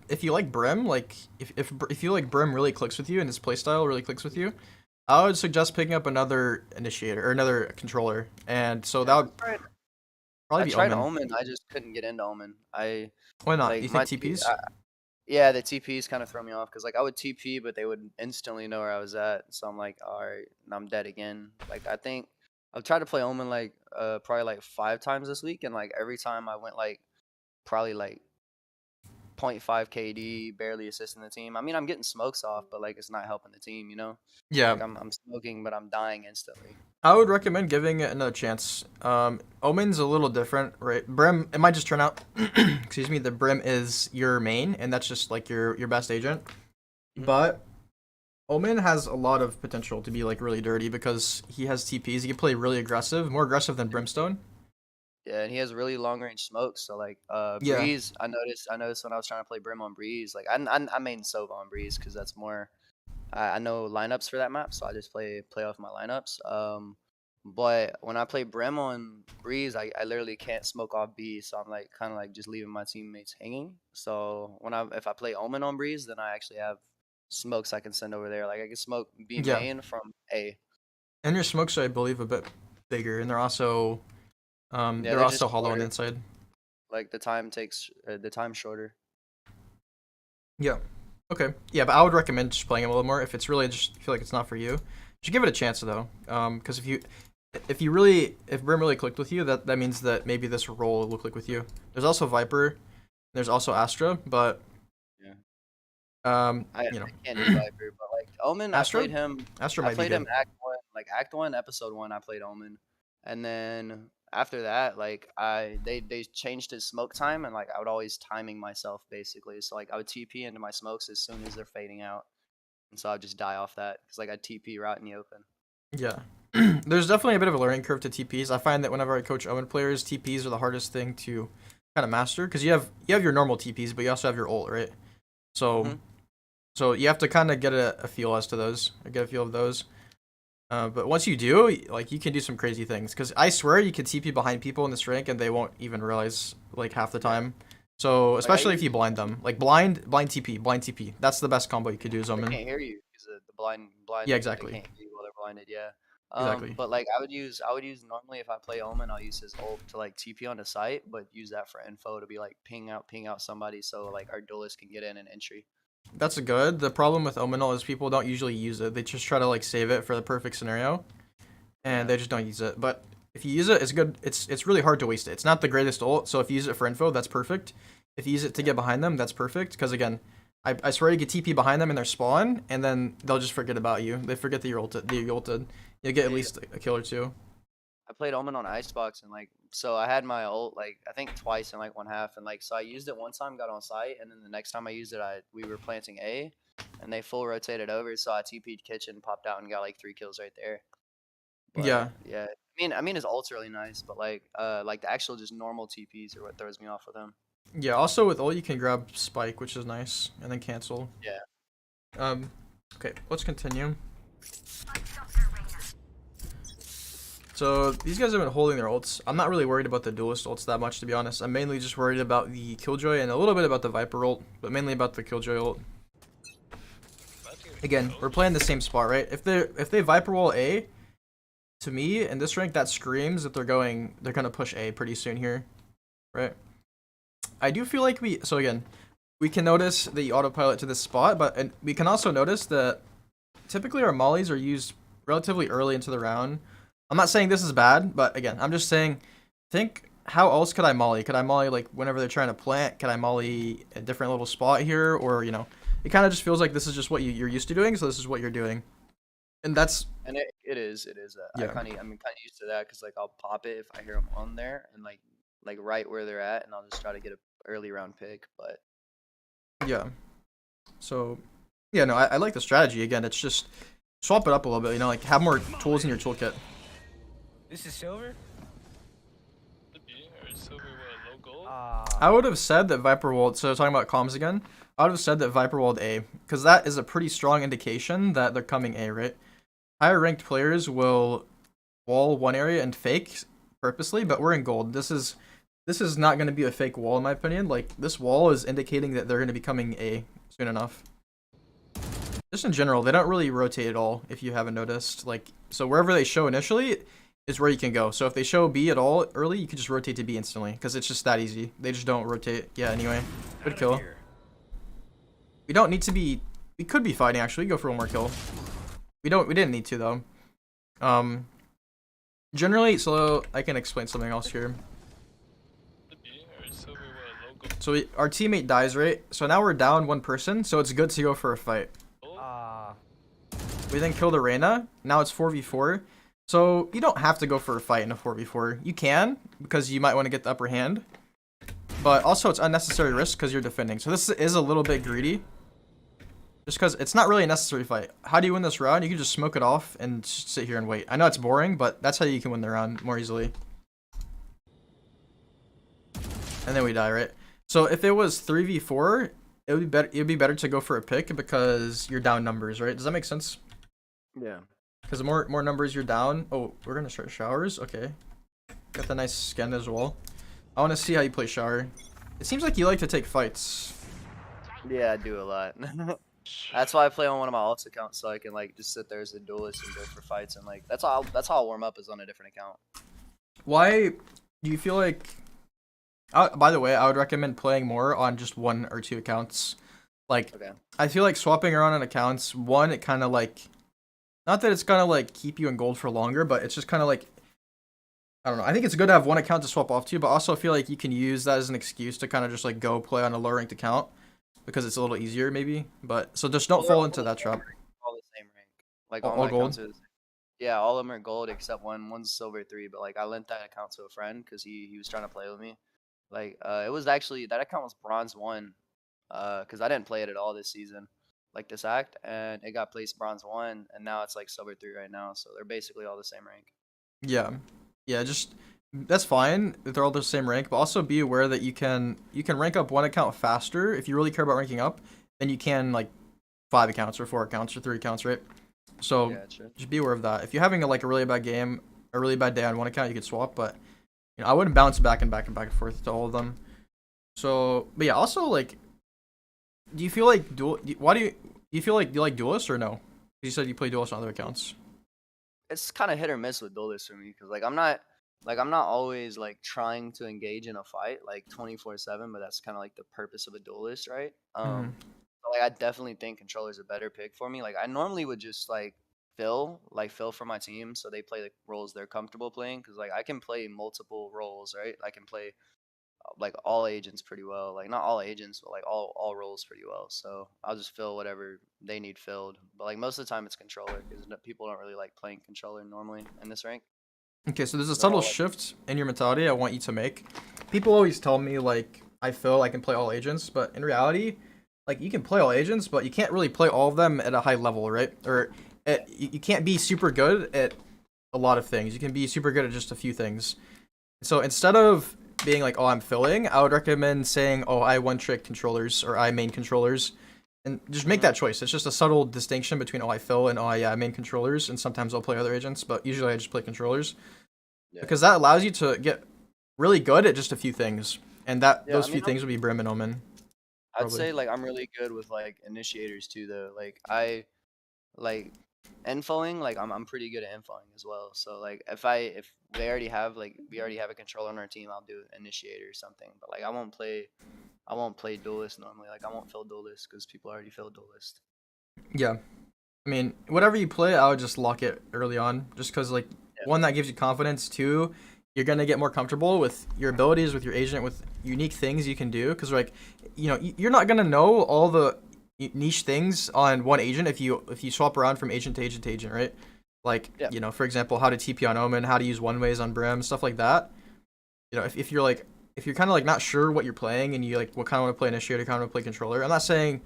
if you like Brim, like if you like Brim really clicks with you and his playstyle really clicks with you, I would suggest picking up another initiator or another controller. And so that would probably I be tried Omen. Omen. I just couldn't get into Omen. Why not? Like, You my think TPs? yeah, the TPs kind of throw me off because like I would TP, but they would instantly know where I was at. So I'm like, all right, and I'm dead again. Like I think I've tried to play Omen like probably like 5 times this week, and like every time I went like probably like 0.5 KD, barely assisting the team. I mean, I'm getting smokes off, but like it's not helping the team, you know? Yeah, Like I'm smoking, but I'm dying instantly. I would recommend giving it another chance. Omen's a little different, right? Brim, it might just turn out, excuse me, the Brim is your main, and that's just like your best agent. But Omen has a lot of potential to be like really dirty because he has TPs. He can play really aggressive, more aggressive than Brimstone. Yeah, and he has really long range smokes. So like Yeah. Breeze, I noticed when I was trying to play Brim on Breeze, like I main Sova on Breeze because that's more I know lineups for that map, so I just play off my lineups. But when I play Brim on Breeze, I literally can't smoke off B, so I'm like kind of like just leaving my teammates hanging. So if I play Omen on Breeze, then I actually have smokes I can send over there. Like I can smoke B Yeah. main from A. And your smokes are, I believe, a bit bigger, and they're also they're they're just also hollow on the shorter. inside. Like the time shorter. Yeah. Okay. Yeah, but I would recommend just playing him a little more if it's really just feel like it's not for you. Just give it a chance though, because if Brim really clicked with you, that means that maybe this role will click with you. There's also Viper, there's also Astra, but Yeah. you know, I can't do Viper, but like Omen, Astra? I played him. Astra I might be played good. him Act 1, Episode 1. I played Omen, and then after that, like they changed his smoke time, and like I would always timing myself basically. So like I would TP into my smokes as soon as they're fading out, and so I'd just die off that because like I'd TP right in the open. Yeah. There's definitely a bit of a learning curve to TPs. I find that whenever I coach Omen players, TPs are the hardest thing to kind of master because you have your normal TPs, but you also have your ult, right? So Mhm. so you have to kind of get a feel as to those, or get a feel of those. But once you do, like you can do some crazy things. Because I swear you can TP behind people in this rank and they won't even realize like half the time. So especially if you blind them, like blind TP. That's the best combo you could do as They Omen. can't hear you because the blind. Yeah, exactly. They can't hear you while they're blinded. Yeah. Exactly. But like I would use normally if I play Omen, I'll use his ult to like TP on the site, but use that for info to be like ping out somebody so like our duelist can get in an entry. That's good. The problem with Omenal is people don't usually use it. They just try to like save it for the perfect scenario, and they just don't use it. But if you use it, it's good. It's really hard to waste it. It's not the greatest ult, so if you use it for info, that's perfect. If you use it to get behind them, that's perfect. Because again, I swear you get TP behind them in their spawn, and then they'll just forget about you. They forget that you're ulted. You'll get at least a kill or two. I played Omen on Icebox and like so I had my ult like I think twice in like one half and like so I used it one time, got on site, and then the next time I used it we were planting A and they full rotated over, so I TP'd kitchen, popped out and got like 3 kills right there. But, Yeah. yeah. I mean his ult's really nice, but like the actual just normal TPs are what throws me off with him. Yeah. Also with ult, you can grab spike, which is nice, and then cancel. Yeah. Okay, let's continue. So these guys have been holding their ults. I'm not really worried about the duelist ults that much, to be honest. I'm mainly just worried about the Killjoy and a little bit about the Viper ult, but mainly about the Killjoy ult. Again, we're playing the same spot, right? If they Viper wall A, to me in this rank that screams that they're gonna push A pretty soon here, right? I do feel like we can notice the autopilot to this spot, but we can also notice that typically our mollies are used relatively early into the round. I'm not saying this is bad, but again, I'm just saying, think how else could I molly? Could I molly like whenever they're trying to plant? Could I molly a different little spot here? Or, you know, it kind of just feels like this is just what you're used to doing, so this is what you're doing. And that's, And it is. Yeah. I'm kind of used to that because like I'll pop it if I hear them on there and like right where they're at, and I'll just try to get a early round pick. But yeah. So, yeah, no, I like the strategy. Again, it's just swap it up a little bit, you know, like have more tools in your toolkit. This is silver? Could be, or silver with low gold. I would have said that Viper World, so talking about comms again, I would have said that Viper World A, because that is a pretty strong indication that they're coming A, right? Higher ranked players will wall one area and fake purposely, but we're in gold. This is not going to be a fake wall in my opinion. Like, this wall is indicating that they're going to be coming A soon enough. Just in general, they don't really rotate at all, if you haven't noticed. Like, so wherever they show initially is where you can go. So if they show B at all early, you can just rotate to B instantly, because it's just that easy. They just don't rotate. Yeah, anyway. Good kill. We don't need to be... We could be fighting, actually. Go for one more kill. We didn't need to, though. Generally, so I can explain something else here. Could be, or silver with low gold. So our teammate dies, right? So now we're down one person, so it's good to go for a fight. We then kill the Reyna. Now it's 4v4. So you don't have to go for a fight in a 4v4. You can, because you might want to get the upper hand. But also it's unnecessary risk because you're defending. So this is a little bit greedy. Just because it's not really a necessary fight. How do you win this round? You can just smoke it off and just sit here and wait. I know it's boring, but that's how you can win the round more easily. And then we die, right? So if it was 3v4, it would be better to go for a pick because you're down numbers, right? Does that make sense? yeah, Because the more numbers you're down. Oh, we're gonna start showers. Okay, got the nice skin as well. I want to see how you play shower. It seems like you like to take fights. yeah, I do a lot. That's why I play on one of my alts accounts, so I can like just sit there as a duelist and go for fights, and like that's how I'll warm up is on a different account. Why do you feel like? By the way, I would recommend playing more on just one or two accounts. Like, Okay. I feel like swapping around on accounts. One, it kind of like, not that it's gonna like keep you in gold for longer, but it's just kind of like, I don't know. I think it's good to have one account to swap off to, but also I feel like you can use that as an excuse to kind of just like go play on a low ranked account because it's a little easier maybe. But so just don't fall into that trap. All the same rank. Like All all my gold? accounts are the same. Yeah, all of them are gold except one. One's silver 3, but like I lent that account to a friend because he was trying to play with me. Like it was actually that account was bronze 1, because I didn't play it at all this season, like this act, and it got placed bronze 1, and now it's like silver 3 right now. So they're basically all the same rank. Yeah, just that's fine if they're all the same rank, but also be aware that you can rank up one account faster if you really care about ranking up than you can like 5 accounts or 4 accounts or 3 accounts, right? So Yeah, true. just be aware of that. If you're having a really bad game, a really bad day on one account, you could swap, but you know, I wouldn't bounce back and forth to all of them. So, but yeah, also like, do you feel like do you feel like you like duelists or no? You said you play duelists on other accounts. It's kind of hit or miss with duelists for me because like I'm not always like trying to engage in a fight like 24/7, but that's kind of like the purpose of a duelist, right? But, like I definitely think controller's a better pick for me. Like I normally would just like fill for my team so they play the roles they're comfortable playing because like I can play multiple roles, right? I can play like all agents pretty well. Like not all agents, but like all roles pretty well. So I'll just fill whatever they need filled. But like most of the time it's controller because people don't really like playing controller normally in this rank. Okay, so there's a They're subtle all, like- shift in your mentality I want you to make. People always tell me like I can play all agents, but in reality, like you can play all agents, but you can't really play all of them at a high level, right? Or you can't be super good at a lot of things. You can be super good at just a few things. So instead of being like, oh, I'm filling, I would recommend saying, oh, I one trick controllers or I main controllers, and just make that choice. It's just a subtle distinction between oh, I fill and oh, I main controllers, and sometimes I'll play other agents, but usually I just play controllers because that allows you to get really good at just a few things, and those few things would be Brim and Omen. I'd Probably. say like I'm really good with like initiators too though. Like I like infoing, like I'm pretty good at infoing as well. So like if they already have like we already have a controller on our team, I'll do initiator or something. But like I won't play duelist normally. Like I won't fill duelist because people already fill duelist. Yeah. I mean, whatever you play, I would just lock it early on, just because like Yeah. one, that gives you confidence. Two, you're gonna get more comfortable with your abilities, with your agent, with unique things you can do. Because like, you know, you're not gonna know all the niche things on one agent if you swap around from agent to agent to agent, right? Like, Yeah. you know, for example, how to TP on Omen, how to use one ways on Brim, stuff like that. You know, if you're like, if you're kind of like not sure what you're playing and you like what kind of want to play initiator, kind of want to play controller. I'm not saying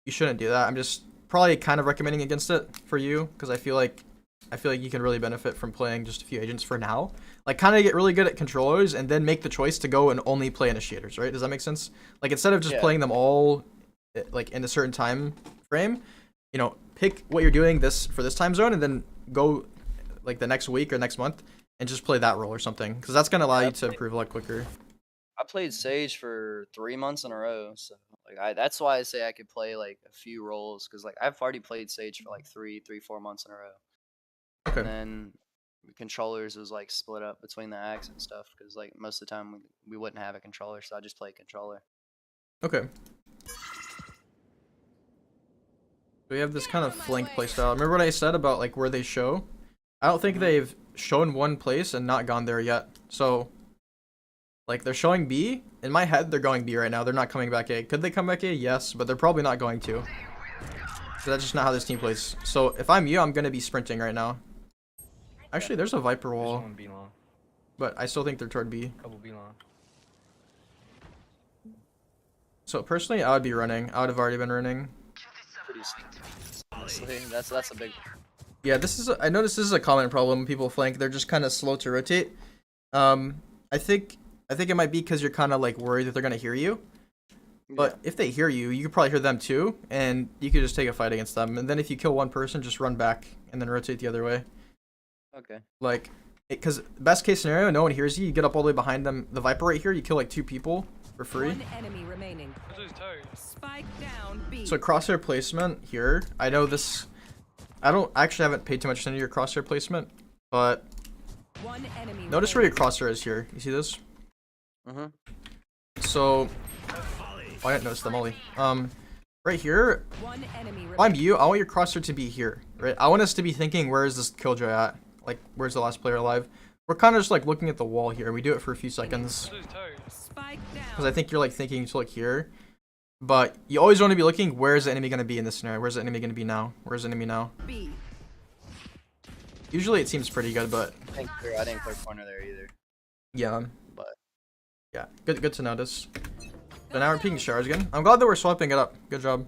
you shouldn't do that. I'm just probably kind of recommending against it for you because I feel like you can really benefit from playing just a few agents for now. Like kind of get really good at controllers and then make the choice to go and only play initiators, right? Does that make sense? Like instead of just Yeah. playing them all like in a certain time frame, you know, pick what you're doing for this time zone and then go like the next week or next month and just play that role or something because that's gonna allow you to improve a lot quicker. I played Sage for 3 months in a row, so like that's why I say I could play like a few roles because like I've already played Sage for like 4 months in a row. Okay. And then controllers was like split up between the acts and stuff because like most of the time we wouldn't have a controller, so I just play controller. Okay. We have this kind of flank playstyle. Remember what I said about like where they show? I don't think they've shown one place and not gone there yet. So, like they're showing B. In my head, they're going B right now. They're not coming back A. Could they come back A? Yes, but they're probably not going to. So that's just not how this team plays. So if I'm you, I'm gonna be sprinting right now. Actually, there's a Viper There's wall, one B long. but I still think they're toward B. Couple B long. So personally, I would be running. I would have already been running. Pretty honestly, that's a big. Yeah, I noticed this is a common problem when people flank. They're just kind of slow to rotate. I think it might be because you're kind of like worried that they're gonna hear you. But if they hear you, you could probably hear them too, and you could just take a fight against them. And then if you kill one person, just run back and then rotate the other way. Okay. Like, because best case scenario, no one hears you. You get up all the way behind them. The Viper right here, you kill like 2 people for free. One enemy remaining. This is tired. Spike down B. So crosshair placement here. I know this. I haven't paid too much attention to your crosshair placement, but One enemy notice where your remaining. crosshair is here. You see this? Mhm. So, I didn't notice the molly. Right here, One enemy if I'm remaining. you, I want your crosshair to be here, right? I want us to be thinking, where is this killjoy at? Like, where's the last player alive? We're kind of just like looking at the wall here. We do it for a few seconds This is tired. Spike because down. I think you're like thinking to look here, but you always want to be looking, where's the enemy going to be in this scenario? Where's the enemy going to be now? Where's the enemy now? B. Usually it seems pretty good, but I didn't clear corner there either, yeah, but yeah, good to notice. So now we're picking showers again. I'm glad that we're swapping it up. Good job.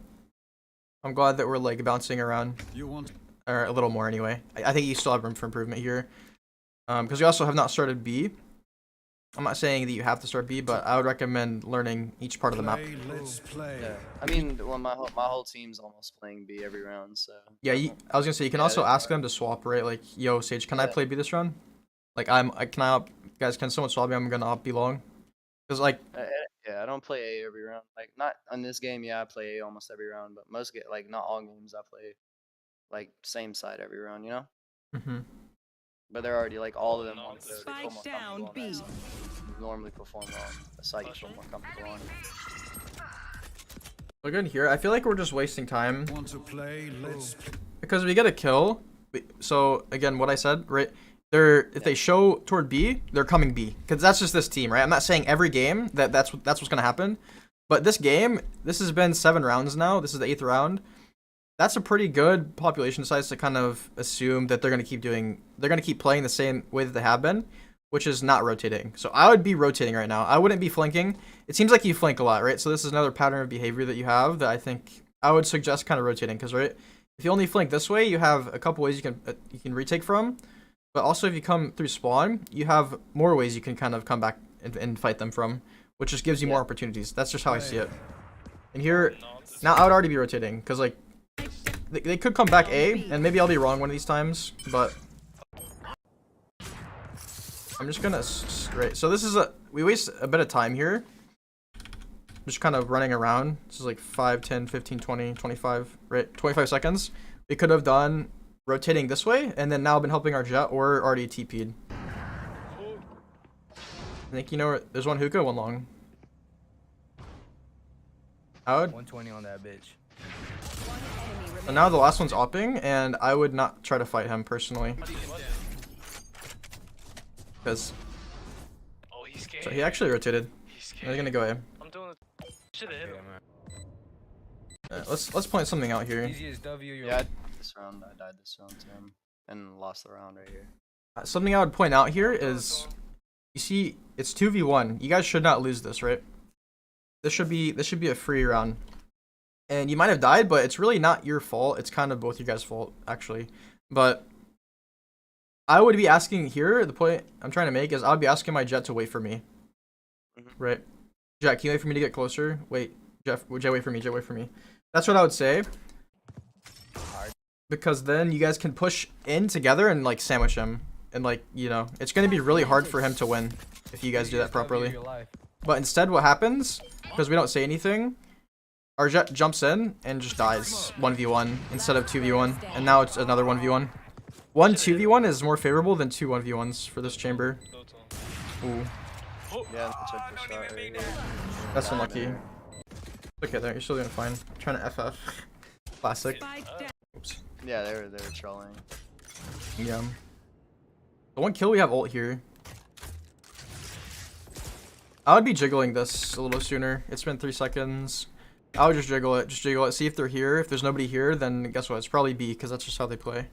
I'm glad that we're like bouncing around, You want or a little more anyway. I think you still have room for improvement here, because we also have not started B. I'm not saying that you have to start B, but I would recommend learning each part of the map. play? Let's play. yeah. I mean, well, my whole team's almost playing B every round, so Yeah, I was gonna say you can Yeah, also that's ask them to swap, right? Like, yo, Sage, can I Yeah. play B this round? Like, guys, can someone swap me? I'm gonna opt B long, because like, yeah, I don't play A every round. Like not on this game, yeah, I play A almost every round, but like not all games I play like same side every round, you know. mhm. But they're already like all of them No, want to. They feel Spike more down comfortable on B. that side. You normally perform well on a side you feel more comfortable on. So good here. I feel like we're just wasting time Want to play? Let's because we get a kill. So again, what I said, right? If they show toward B, they're coming B, because that's just this team, right? I'm not saying every game that's what's gonna happen, but this game, this has been 7 rounds now. This is the 8th round. That's a pretty good population size to kind of assume that they're gonna keep playing the same way that they have been, which is not rotating. So I would be rotating right now. I wouldn't be flanking. It seems like you flank a lot, right? So this is another pattern of behavior that you have that I think I would suggest kind of rotating, because right, if you only flank this way, you have a couple ways you can retake from. But also, if you come through spawn, you have more ways you can kind of come back and fight them from, which just gives you more opportunities. That's just how I see it. And here, No, this now I would already be rotating, because like, they could come back A, and maybe I'll be wrong one of these times, but I'm just gonna, right, so this is we waste a bit of time here. Just kind of running around. This is like 5, 10, 15, 20, 25, right? 25 seconds. We could have done rotating this way, and then now been helping our jet, or already TP'd. I think you know there's one hookah, one long. I would. 120 on that bitch. One enemy So now the last one's opping, and I would not try to fight him personally. Because Oh, he's scared. so he actually rotated. He's They're scared. gonna go A. I'm doing it. Should have hit him. Let's point something out here. Easiest W you're Yeah, I died this round to him and lost the round right here. Something I would point out here is, you see, it's 2v1. You guys should not lose this, right? This should be a free round. And you might have died, but it's really not your fault. It's kind of both you guys' fault, actually. But I would be asking here, the point I'm trying to make is I would be asking my Jet to wait for me. Right? Jet, can you wait for me to get closer? Wait, Jet, wait for me, Jet, wait for me. That's what I would say. Because then you guys can push in together and like sandwich him. And like, you know, it's going to be really hard for him to win if you guys do that properly. But instead what happens, because we don't say anything, our Jet jumps in and just dies 1v1 instead of 2v1. And now it's another 1v1. 1 2v1 is more favorable than 2 1v1s for this chamber. Ooh, Yeah, check the shot right here. that's unlucky. Okay, there, you're still doing fine. I'm trying to FF. Classic. Spike down. Oops. Yeah, they were trolling. Yeah. The one kill we have ult here. I would be jiggling this a little sooner. It's been 3 seconds. I would just jiggle it. See if they're here. If there's nobody here, then guess what? It's probably B, because that's just how they play.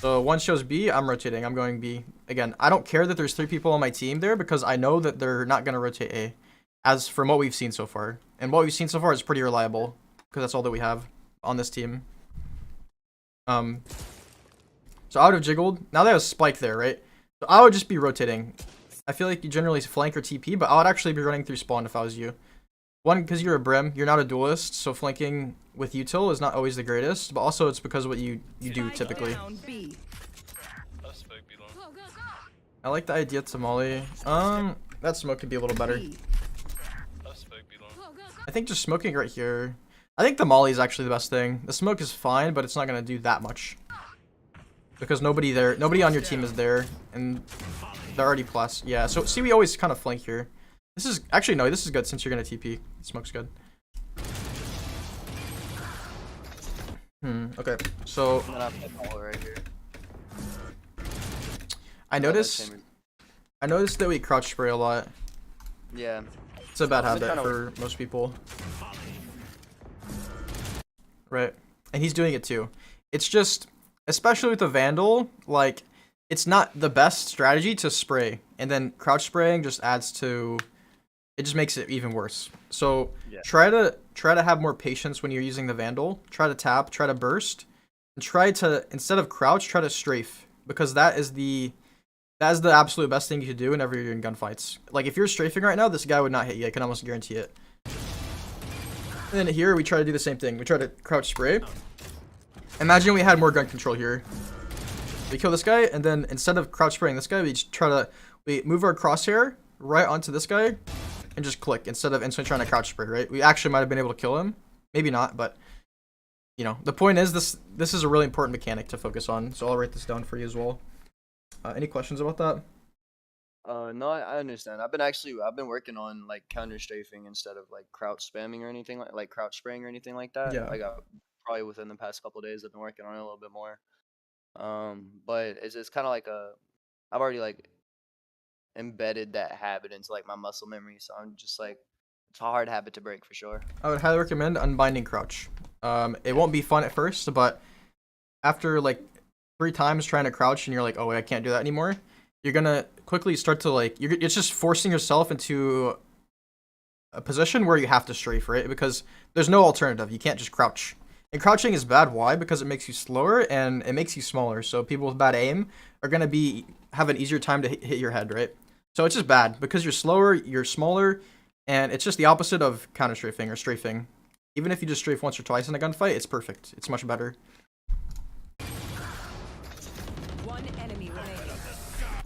So one shows B, I'm rotating. I'm going B. Again, I don't care that there's 3 people on my team there, because I know that they're not going to rotate A. As from what we've seen so far. And what we've seen so far is pretty reliable, because that's all that we have on this team. So I would have jiggled. Now they have a spike there, right? So I would just be rotating. I feel like you generally flank or TP, but I would actually be running through spawn if I was you. One, because you're a Brim, you're not a duelist, so flanking with util is not always the greatest, but also it's because of what you do typically. Down B. That's big below. I like the idea Tamale. That smoke could be a little better. B. That's big below. I think just smoking right here. I think the molly is actually the best thing. The smoke is fine, but it's not gonna do that much. Because nobody on your team is there, and they're already plus. Yeah, so see, we always kind of flank here. This is actually no, this is good since you're gonna TP. Smoke's good. Okay, so I'm gonna have that ball right here. I noticed that we crouch spray a lot. Yeah. It's a bad Is it habit kinda- for most people. Right. And he's doing it too. It's just, especially with the Vandal, like, it's not the best strategy to spray. And then crouch spraying just adds to, it just makes it even worse. So Yeah. try to have more patience when you're using the Vandal. Try to tap, try to burst, and try to, instead of crouch, try to strafe. Because that is the absolute best thing you could do whenever you're in gunfights. Like, if you're strafing right now, this guy would not hit you. I can almost guarantee it. And then here, we try to do the same thing. We try to crouch spray. Imagine we had more gun control here. We kill this guy, and then instead of crouch spraying this guy, we move our crosshair right onto this guy, and just click, instead of instantly trying to crouch spray, right? We actually might have been able to kill him. Maybe not, but, you know, the point is, this is a really important mechanic to focus on, so I'll write this down for you as well. Any questions about that? No, I understand. I've been working on like counter strafing instead of like crouch spamming or anything like crouch spraying or anything like that. Yeah. Like probably within the past couple of days, I've been working on it a little bit more. But it's kind of like I've already like embedded that habit into like my muscle memory, so I'm just like, it's a hard habit to break for sure. I would highly recommend unbinding crouch. It won't be fun at first, but after like 3 times trying to crouch and you're like, oh wait, I can't do that anymore, you're gonna quickly start to like, it's just forcing yourself into a position where you have to strafe, right? Because there's no alternative. You can't just crouch. And crouching is bad. Why? Because it makes you slower and it makes you smaller. So people with bad aim are gonna have an easier time to hit your head, right? So it's just bad because you're slower, you're smaller, and it's just the opposite of counter strafing or strafing. Even if you just strafe once or twice in a gunfight, it's perfect. It's much better. One enemy remaining.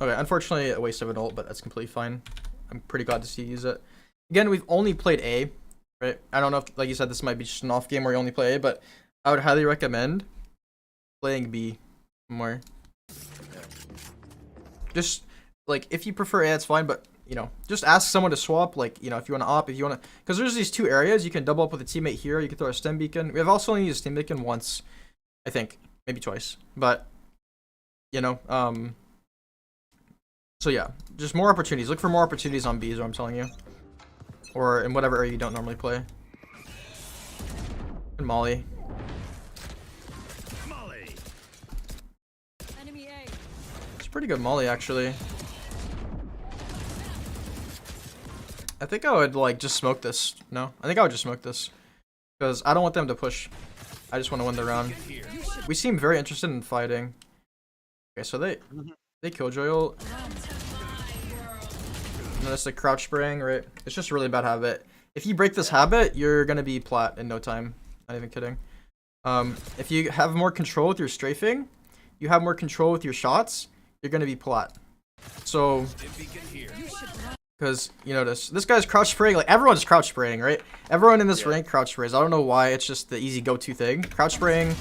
Okay, unfortunately a waste of an ult, but that's completely fine. I'm pretty glad to see you use it. Again, we've only played A, right? I don't know if, like you said, this might be just an off game where you only play A, but I would highly recommend playing B more. Just, like, if you prefer A, that's fine, but you know, just ask someone to swap, like, you know, if you want to op, if you want to, because there's these 2 areas, you can double up with a teammate here, you can throw a stem beacon. We have also only used stem beacon once, I think, maybe twice, but, you know, so yeah, just more opportunities. Look for more opportunities on B is what I'm telling you, or in whatever area you don't normally play. And Molly. Enemy A. It's pretty good Molly, actually. I think I would, like, just smoke this. No, I think I would just smoke this. Because I don't want them to push. I just want to win the round. We seem very interested in fighting. Okay, so they killjoy ult. Notice the crouch spraying, right? It's just a really bad habit. If you break this habit, you're gonna be plat in no time. Not even kidding. If you have more control with your strafing, you have more control with your shots, you're gonna be plat. So, because you notice this guy's crouch spraying, like everyone's crouch spraying, right? Everyone in this rank crouch sprays. I don't know why, it's just the easy go-to thing. Crouch spraying,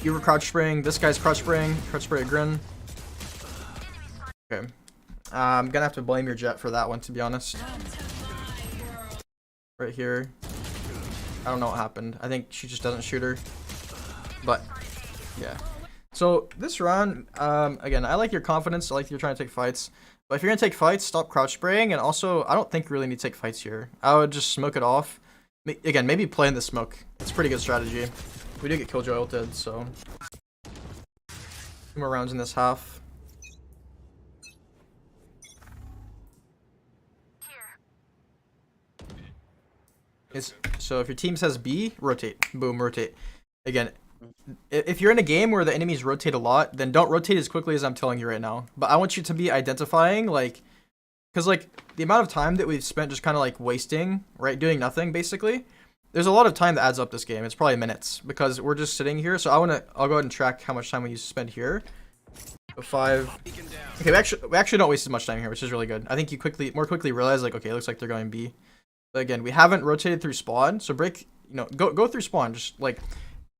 you were crouch spraying, this guy's crouch spraying, crouch spray a grin. Okay. I'm gonna have to blame your jet for that one, to be honest. Right here. I don't know what happened. I think she just doesn't shoot her. But, yeah. So, this round, again, I like your confidence. I like that you're trying to take fights. But if you're gonna take fights, stop crouch spraying. And also, I don't think you really need to take fights here. I would just smoke it off. Again, maybe play in the smoke. It's a pretty good strategy. We did get killjoy ulted, so. 2 more rounds in this half. So if your team says B, rotate. Boom, rotate. Again, if you're in a game where the enemies rotate a lot, then don't rotate as quickly as I'm telling you right now. But I want you to be identifying, like, because, like, the amount of time that we've spent just kind of, like, wasting, right, doing nothing, basically, there's a lot of time that adds up this game. It's probably minutes, because we're just sitting here. So I'll go ahead and track how much time we used to spend here. So 5. Okay, we actually don't waste as much time here, which is really good. I think you more quickly realize, like, okay, it looks like they're going B. But again, we haven't rotated through spawn, so break, you know, go through spawn. Just like,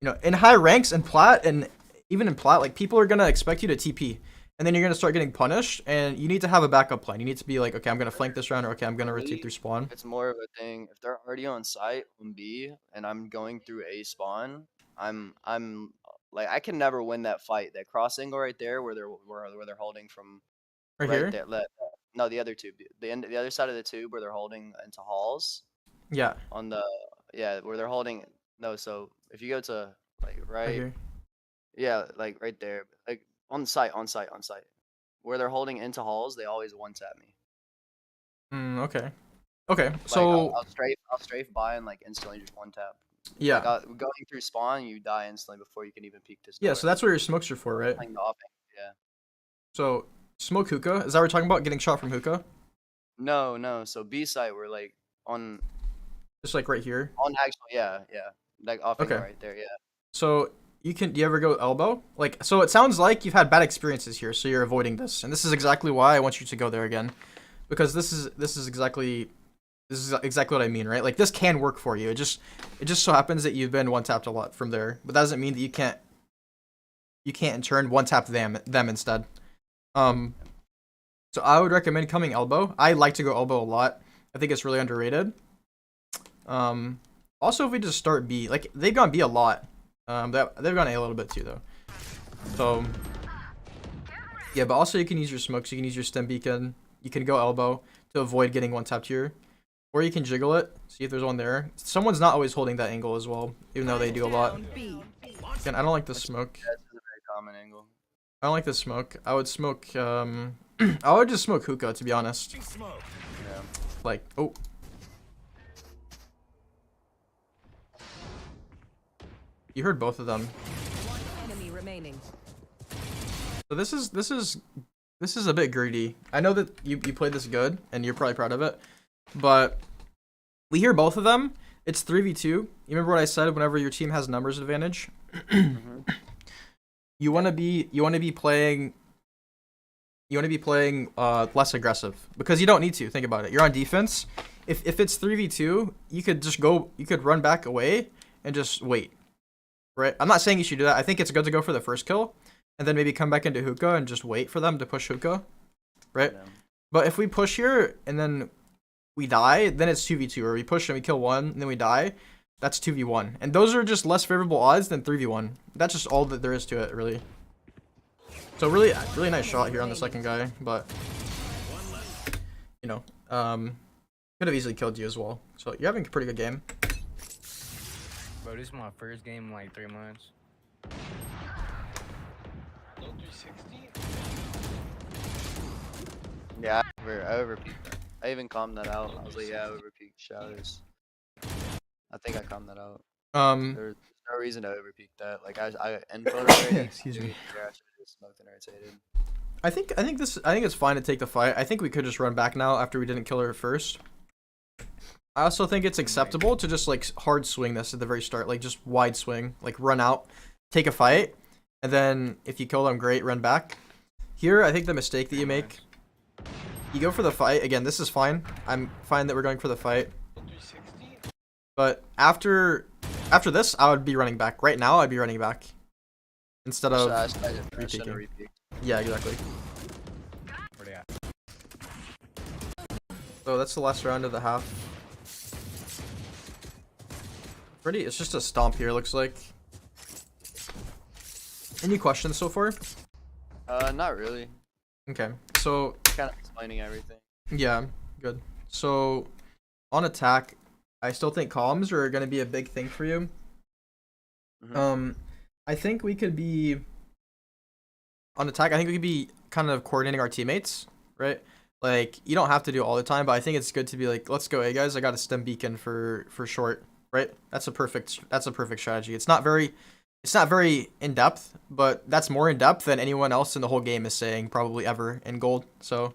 you know, in high ranks and plat, and even in plat, like people are gonna expect you to TP, and then you're gonna start getting punished, and you need to have a backup plan. You need to be like, okay, I'm gonna flank this round, or okay, I'm gonna rotate through spawn. It's more of a thing. If they're already on site on B, and I'm going through A spawn, I'm like I can never win that fight. That cross angle right there, where they're holding from Right here. there. No, the other tube. The other side of the tube where they're holding into halls. Yeah. On the where they're holding. No, so if you go to like Right here. yeah, like right there, like on site, where they're holding into halls, they always one tap me. Okay. Okay. Like, So I'll strafe by and like instantly just one tap. yeah. Like, going through spawn, you die instantly before you can even peek this. Yeah. So that's what your smokes are for, right? Playing the offense, yeah. So smoke hookah. Is that what we're talking about? Getting shot from hookah? No. So B site, we're like on. Just like right here. On actual, yeah. Like off Okay. right there, yeah. So do you ever go elbow? Like, so it sounds like you've had bad experiences here, so you're avoiding this, and this is exactly why I want you to go there again, because this is exactly what I mean, right? Like this can work for you. It just so happens that you've been one tapped a lot from there, but that doesn't mean that you can't in turn one tap them instead. So I would recommend coming elbow. I like to go elbow a lot. I think it's really underrated. Also, if we just start B, like they've gone B a lot. They've gone A a little bit too though. So yeah, but also you can use your smokes. You can use your stem beacon. You can go elbow to avoid getting one tapped here, or you can jiggle it. See if there's one there. Someone's not always holding that angle as well, even though they do a lot. Again, I don't like the smoke. That's a very common angle. I don't like the smoke. I would smoke. I would just smoke hookah, to be honest. Yeah. Like, oh. You heard both of them. One enemy remaining. So this is a bit greedy. I know that you played this good and you're probably proud of it, but we hear both of them. It's 3v2. You remember what I said? Whenever your team has numbers advantage, you want to be playing less aggressive, because you don't need to. Think about it. You're on defense. If it's 3v2, you could run back away and just wait. Right? I'm not saying you should do that. I think it's good to go for the first kill and then maybe come back into hookah and just wait for them to push hookah. Right? But if we push here and then we die, then it's 2v2. Or we push and we kill one, and then we die, that's 2v1. And those are just less favorable odds than 3v1. That's just all that there is to it, really. So really nice shot here on the second guy, but you know, could have easily killed you as well. So you're having a pretty good game. Bro, this is my first game in like 3 months. No 360? Yeah, I overpeaked that. I even calmed that out. I was like, yeah, I overpeaked showers. I think I calmed that out. There's no reason to overpeak that. Like I input already. Excuse me. Yeah, I should have just smoked and rotated. I think it's fine to take the fight. I think we could just run back now after we didn't kill her first. I also think it's acceptable to just like hard swing this at the very start, like just wide swing, like run out, take a fight, and then if you kill them, great, run back. Here, I think the mistake that you make, you go for the fight. Again, this is fine. I'm fine that we're going for the fight. No 360? But after this, I would be running back. Right now, I'd be running back instead of retaking. Yeah, exactly. Where they at? So that's the last round of the half. It's just a stomp here, looks like. Any questions so far? Not really. Okay, so Kind of explaining everything. yeah, good. So on attack, I still think comms are gonna be a big thing for you. Mhm. I think we could be on attack. I think we could be kind of coordinating our teammates, right? Like you don't have to do it all the time, but I think it's good to be like, let's go, hey guys, I got a stem beacon for short, right? That's a perfect strategy. It's not very in depth, but that's more in depth than anyone else in the whole game is saying probably ever in gold. So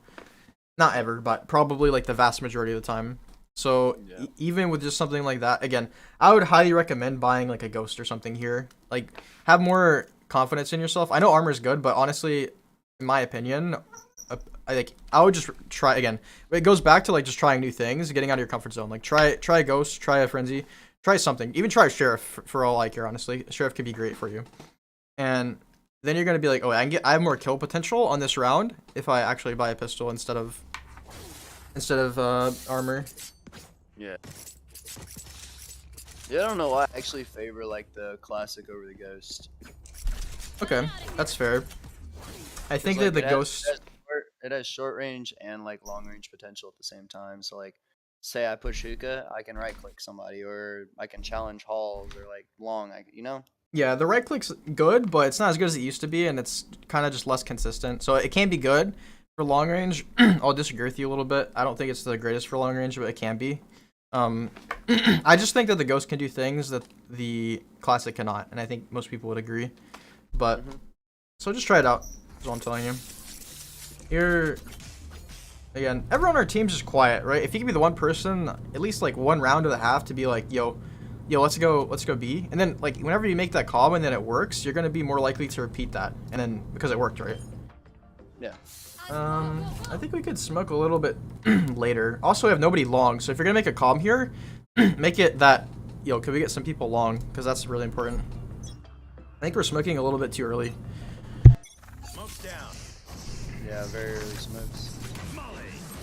not ever, but probably like the vast majority of the time. So Yeah. even with just something like that, again, I would highly recommend buying like a ghost or something here. Like have more confidence in yourself. I know armor is good, but honestly, in my opinion, I would just try again. It goes back to like just trying new things, getting out of your comfort zone. Like try a ghost, try a frenzy, try something. Even try a sheriff for all I care. Honestly, a sheriff could be great for you. And then you're gonna be like, oh, I have more kill potential on this round if I actually buy a pistol instead of armor. Yeah. Yeah, I don't know why I actually favor like the classic over the ghost. Okay, that's fair. I think Like, that the it ghost. It has short range and like long range potential at the same time. So like, say I push hookah, I can right click somebody, or I can challenge halls, or like long, you know. Yeah, the right click's good, but it's not as good as it used to be, and it's kind of just less consistent. So it can be good for long range. I'll disagree with you a little bit. I don't think it's the greatest for long range, but it can be. I just think that the ghost can do things that the classic cannot, and I think most people would agree. But so just try it out. Is what I'm telling you. Here, again, everyone on our team's just quiet, right? If you can be the one person, at least like one round of the half, to be like, yo, let's go B, and then like whenever you make that call and then it works, you're gonna be more likely to repeat that, and then because it worked, right? Yeah. I think we could smoke a little bit later. Also, we have nobody long, so if you're gonna make a calm here, make it that, could we get some people long? Because that's really important. I think we're smoking a little bit too early. Smoke's down. Yeah, very early smokes.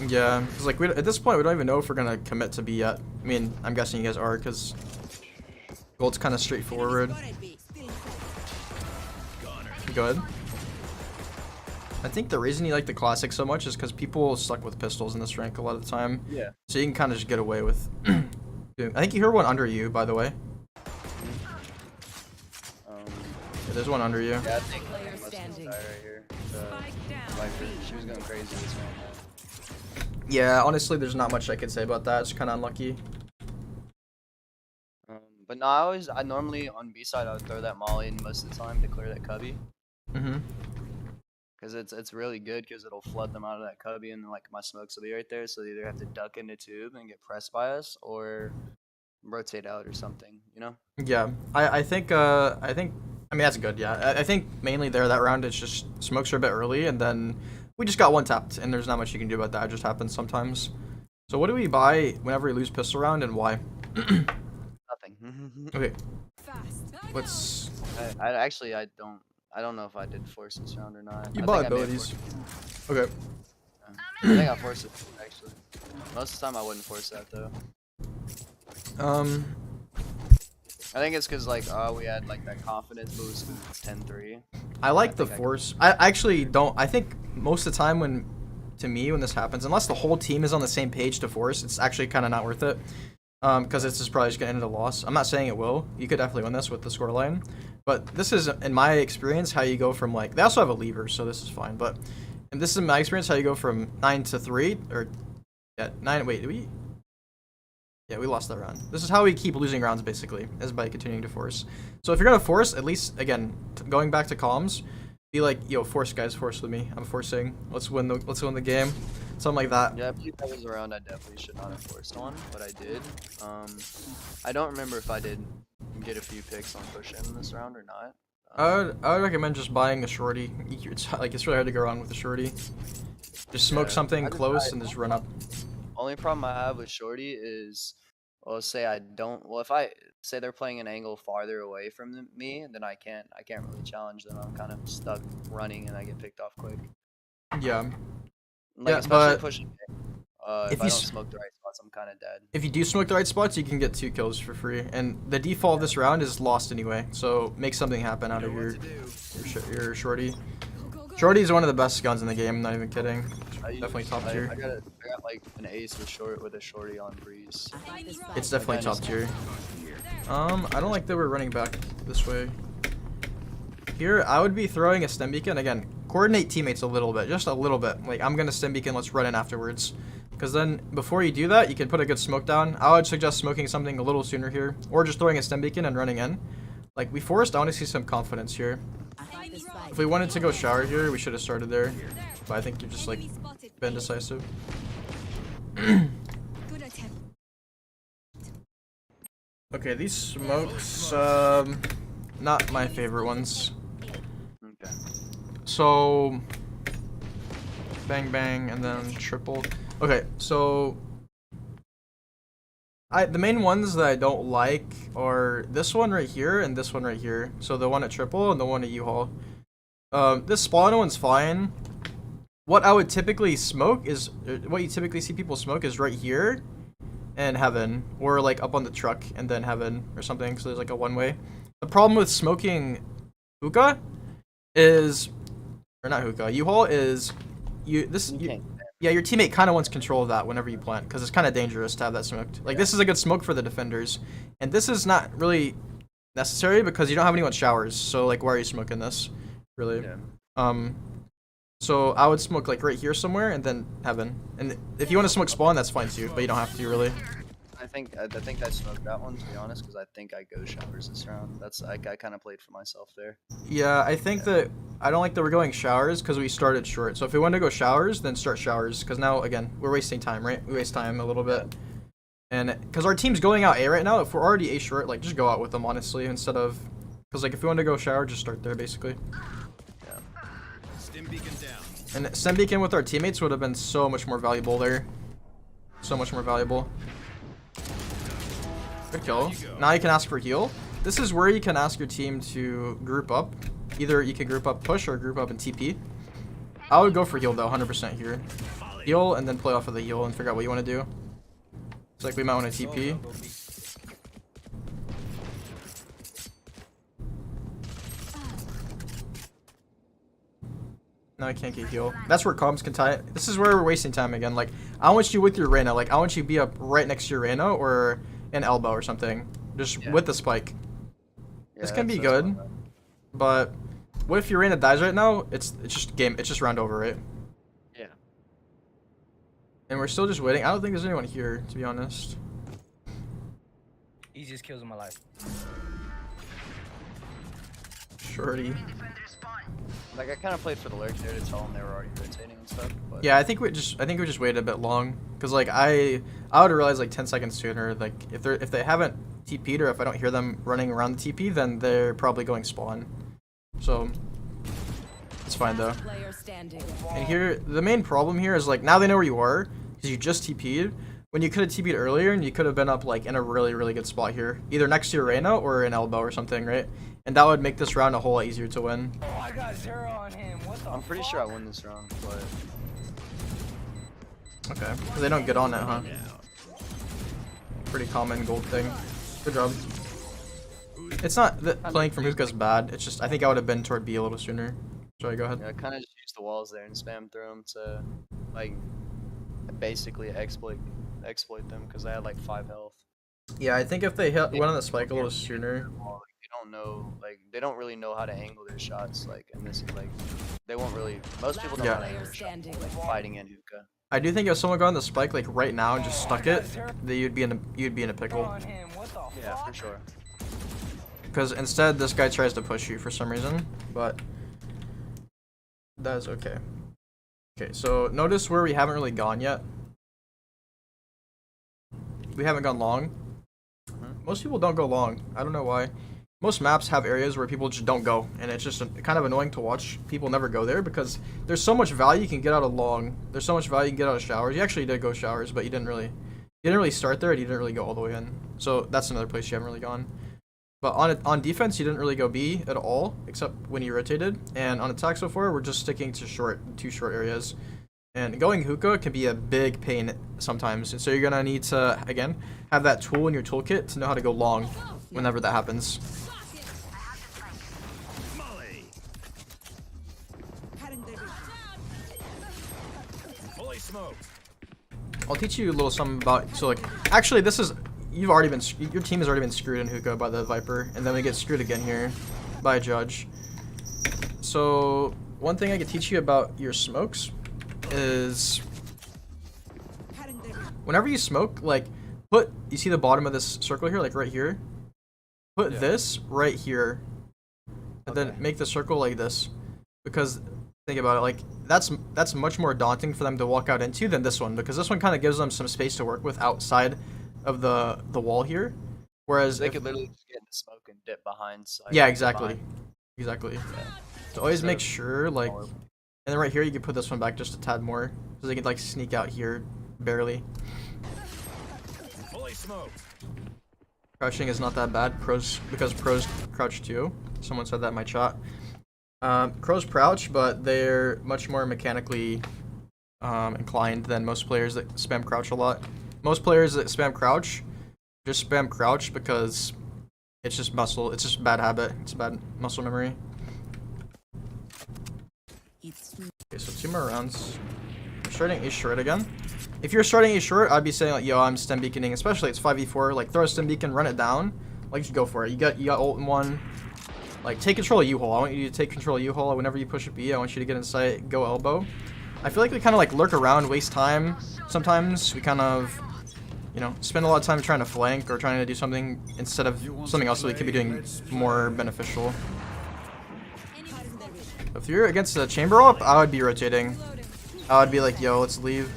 Yeah, because like at this point we don't even know if we're gonna commit to B yet. I mean, I'm guessing you guys are, because gold's kind of straightforward. Good. I think the reason you like the classic so much is because people suck with pistols in this rank a lot of the time. Yeah. So you can kind of just get away with. I think you heard one under you, by the way. Yeah, there's one under you. Yeah, I think Player I must standing. die right here. Spike down. Viper, she was going crazy this round. Yeah, honestly, there's not much I could say about that. It's kind of unlucky. But no, I normally on B side I would throw that molly in most of the time to clear that cubby, Mm-hmm. because it's really good because it'll flood them out of that cubby, and like my smokes will be right there, so they either have to duck into tube and get pressed by us, or rotate out or something, you know. Yeah, I think I mean that's good. Yeah, I think mainly there that round it's just smokes are a bit early, and then we just got one tapped, and there's not much you can do about that. It just happens sometimes. So what do we buy whenever we lose pistol round, and why? Nothing. Okay, let's. I actually I don't know if I did force this round or not. You I bought think I may have abilities. forced Okay. I think I forced it actually. Most of the time I wouldn't force that though. I think it's because like we had like that confidence boost because it's 10-3. I like the force. I actually don't. I think most of the time when this happens, unless the whole team is on the same page to force, it's actually kind of not worth it. Because it's just probably just gonna end in a loss. I'm not saying it will. You could definitely win this with the scoreline, but this is, in my experience, how you go from like. They also have a lever, so this is fine. But and this is in my experience how you go from 9-3 or 9. Wait, we lost that round. This is how we keep losing rounds basically, is by continuing to force. So if you're gonna force, at least again going back to comms, be like, yo, force guys, force with me. I'm forcing. Let's win the game. Something like that. Yeah, if I was around, I definitely should not have forced one, but I did. I don't remember if I did get a few picks on push in this round or not. I would recommend just buying a shorty. It's really hard to go wrong with a shorty. Just smoke something close and just run up. Only problem I have with shorty is, well, say I don't. Well, if I say they're playing an angle farther away from me, then I can't really challenge them. I'm kind of stuck running and I get picked off quick. Yeah. Like, especially pushing. If I don't smoke the right spots, I'm kind of dead. If you do smoke the right spots, you can get 2 kills for free. And the default of this round is lost anyway. So make something happen out of your shorty. Shorty is one of the best guns in the game. I'm not even kidding. Definitely top tier. I got like an ace with a shorty on breeze. It's definitely top tier. I don't like that we're running back this way. Here, I would be throwing a stem beacon. Again, coordinate teammates a little bit, just a little bit. Like, I'm gonna stem beacon, let's run in afterwards. Because then, before you do that, you can put a good smoke down. I would suggest smoking something a little sooner here, or just throwing a stem beacon and running in. Like, we forced, I want to see some confidence here. If we wanted to go shower here, we should have started there. But I think you're just, like, been decisive. Okay, these smokes, not my favorite ones. Okay. So, bang bang and then triple. Okay, so the main ones that I don't like are this one right here and this one right here. So the one at triple and the one at U-Haul. This spawn one's fine. What I would typically smoke is, what you typically see people smoke is right here and heaven, or like up on the truck and then heaven or something. So there's like a one-way. The problem with smoking hookah is, or not hookah, U-Haul is yeah, your teammate kind of wants control of that whenever you plant, because it's kind of dangerous to have that smoked. Like, this is a good smoke for the defenders, and this is not really necessary because you don't have anyone showers. So like, why are you smoking this, really? Yeah. So I would smoke like right here somewhere and then heaven. And if you want to smoke spawn, that's fine too, but you don't have to really. I think I smoked that one, to be honest, because I think I go showers this round. That's I kind of played for myself there. Yeah, I think that I don't like that we're going showers because we started short. So if we want to go showers, then start showers, because now again we're wasting time, right? We waste time a little bit, and because our team's going out A right now, if we're already A short, like just go out with them honestly, instead of, because like if we want to go shower, just start there basically. Yeah. Stim beacon down. And stem beacon with our teammates would have been so much more valuable there. So much more valuable. Good kill. Now you can ask for heal. This is where you can ask your team to group up. Either you can group up push or group up in TP. I would go for heal though, 100% here. Heal and then play off of the heal and figure out what you want to do. It's like we might want to TP. No, I can't get heal. That's where comms can tie it. This is where we're wasting time again. Like, I want you with your Reyna. Like, I want you to be up right next to your Reyna or an elbow or something. Just with the spike. Yeah, this can be good. But what if your Reyna dies right now? It's just game. It's just round over, right? Yeah. And we're still just waiting. I don't think there's anyone here, to be honest. Easiest kills of my life. Shorty. Like, I kind of played for the lurk there to tell them they were already rotating and stuff. But Yeah, I think we just waited a bit long, cause like I would realize like 10 seconds sooner. Like if they haven't TP'd or if I don't hear them running around the TP, then they're probably going spawn. So it's fine though. And here the main problem here is like now they know where you are because you just TP'd. When you could have TP'd earlier and you could have been up like in a really good spot here, either next to your Reyna or an elbow or something, right? And that would make this round a whole lot easier to win. Oh, I got 0 on him. What the I'm pretty sure I win this round, but Okay, because they don't get on it, huh? Pretty common gold thing. Good job. It's not that playing from hookah's bad. It's just I think I would have been toward B a little sooner. Sorry, go ahead. Yeah, I kind of just used the walls there and spam through them to, like, basically exploit them because I had like 5 health. Yeah, I think if they went on the spike a little sooner. Well, like, they don't know, like they don't really know how to angle their shots. Like, and this is like, they won't really. Most people don't know how to angle their shots, like fighting in hookah. I do think if someone got on the spike like right now and just stuck it, that you'd be in a pickle. On him, what the Yeah, fuck? for sure. Because instead this guy tries to push you for some reason, but that is okay. Okay, so notice where we haven't really gone yet. We haven't gone long. Most people don't go long. I don't know why. Most maps have areas where people just don't go, and it's just kind of annoying to watch people never go there because there's so much value you can get out of long. There's so much value you can get out of showers. You actually did go showers, but you didn't really start there, and you didn't really go all the way in. So that's another place you haven't really gone. But on defense, you didn't really go B at all, except when you rotated. And on attack so far, we're just sticking to two short areas. And going hookah can be a big pain sometimes. And so you're gonna need to, again, have that tool in your toolkit to know how to go long whenever that happens. Molly. Fully smoked. I'll teach you a little something about, so like, actually this is, your team has already been screwed in hookah by the Viper, and then we get screwed again here by a judge. So one thing I could teach you about your smokes is whenever you smoke, like, you see the bottom of this circle here, like right here? Put this right here, and then make the circle like this, because think about it, like that's much more daunting for them to walk out into than this one, because this one kind of gives them some space to work with outside of the wall here, whereas They could literally just get in the smoke and dip behind. yeah, exactly. So always make sure, like, and then right here you can put this one back just a tad more, so they can like sneak out here barely. Fully smoked. Crouching is not that bad, because pros crouch too. Someone said that in my chat. Crows crouch, but they're much more mechanically inclined than most players that spam crouch a lot. Most players that spam crouch just spam crouch because it's just muscle. It's just a bad habit. It's a bad muscle memory. Okay, so 2 more rounds. I'm starting A short again. If you're starting A short, I'd be saying like, yo, I'm stem beaconing, especially it's 5v4. Like, throw a stem beacon, run it down. Like, just go for it. You got ult in one. Like, take control of U-hole. I want you to take control of U-hole. Whenever you push a B, I want you to get in sight, go elbow. I feel like we kind of like lurk around, waste time. Sometimes we kind of, you know, spend a lot of time trying to flank or trying to do something instead of something else that we could be doing more beneficial. If you're against the chamber up, I would be rotating. I would be like, yo, let's leave.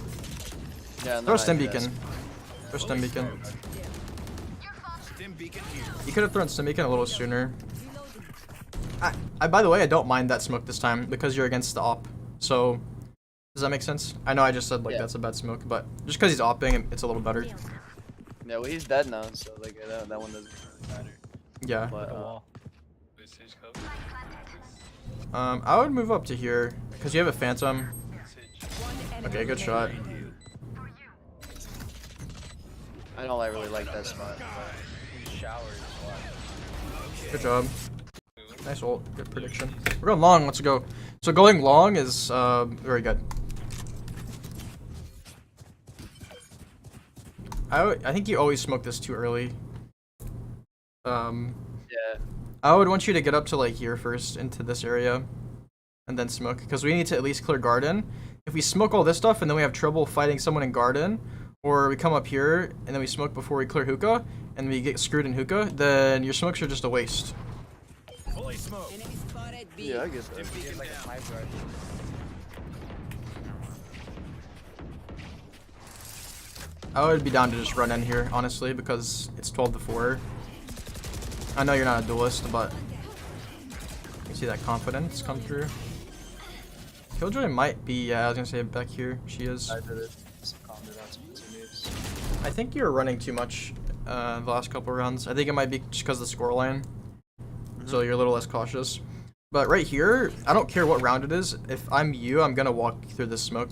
Yeah, Throw a stem beacon. Throw stem beacon. You could have thrown stem beacon a little sooner. By the way, I don't mind that smoke this time because you're against the op. So, does that make sense? I know I just said like that's a bad smoke, but just because he's opping, it's a little better. Yeah, well, he's dead now, so like that one doesn't really matter. Yeah. But Sage cover. I would move up to here because you have a phantom. Sage. Okay, good shot. I don't really like that spot. Showers. Good job. Nice ult. Good prediction. We're going long. Let's go. So going long is very good. I think you always smoke this too early. Yeah. I would want you to get up to like here first into this area and then smoke, because we need to at least clear garden. If we smoke all this stuff and then we have trouble fighting someone in garden, or we come up here and then we smoke before we clear hookah and we get screwed in hookah, then your smokes are just a waste. Fully smoked. Yeah, I guess that. Like a pipe guard. I would be down to just run in here, honestly, because it's 12 to 4. I know you're not a duelist, but you see that confidence come through. Killjoy might be, yeah, I was gonna say back here. She is. I did it. Some combo, that's some moves. I think you're running too much the last couple rounds. I think it might be just because of the scoreline. So you're a little less cautious. But right here, I don't care what round it is. If I'm you, I'm gonna walk through this smoke.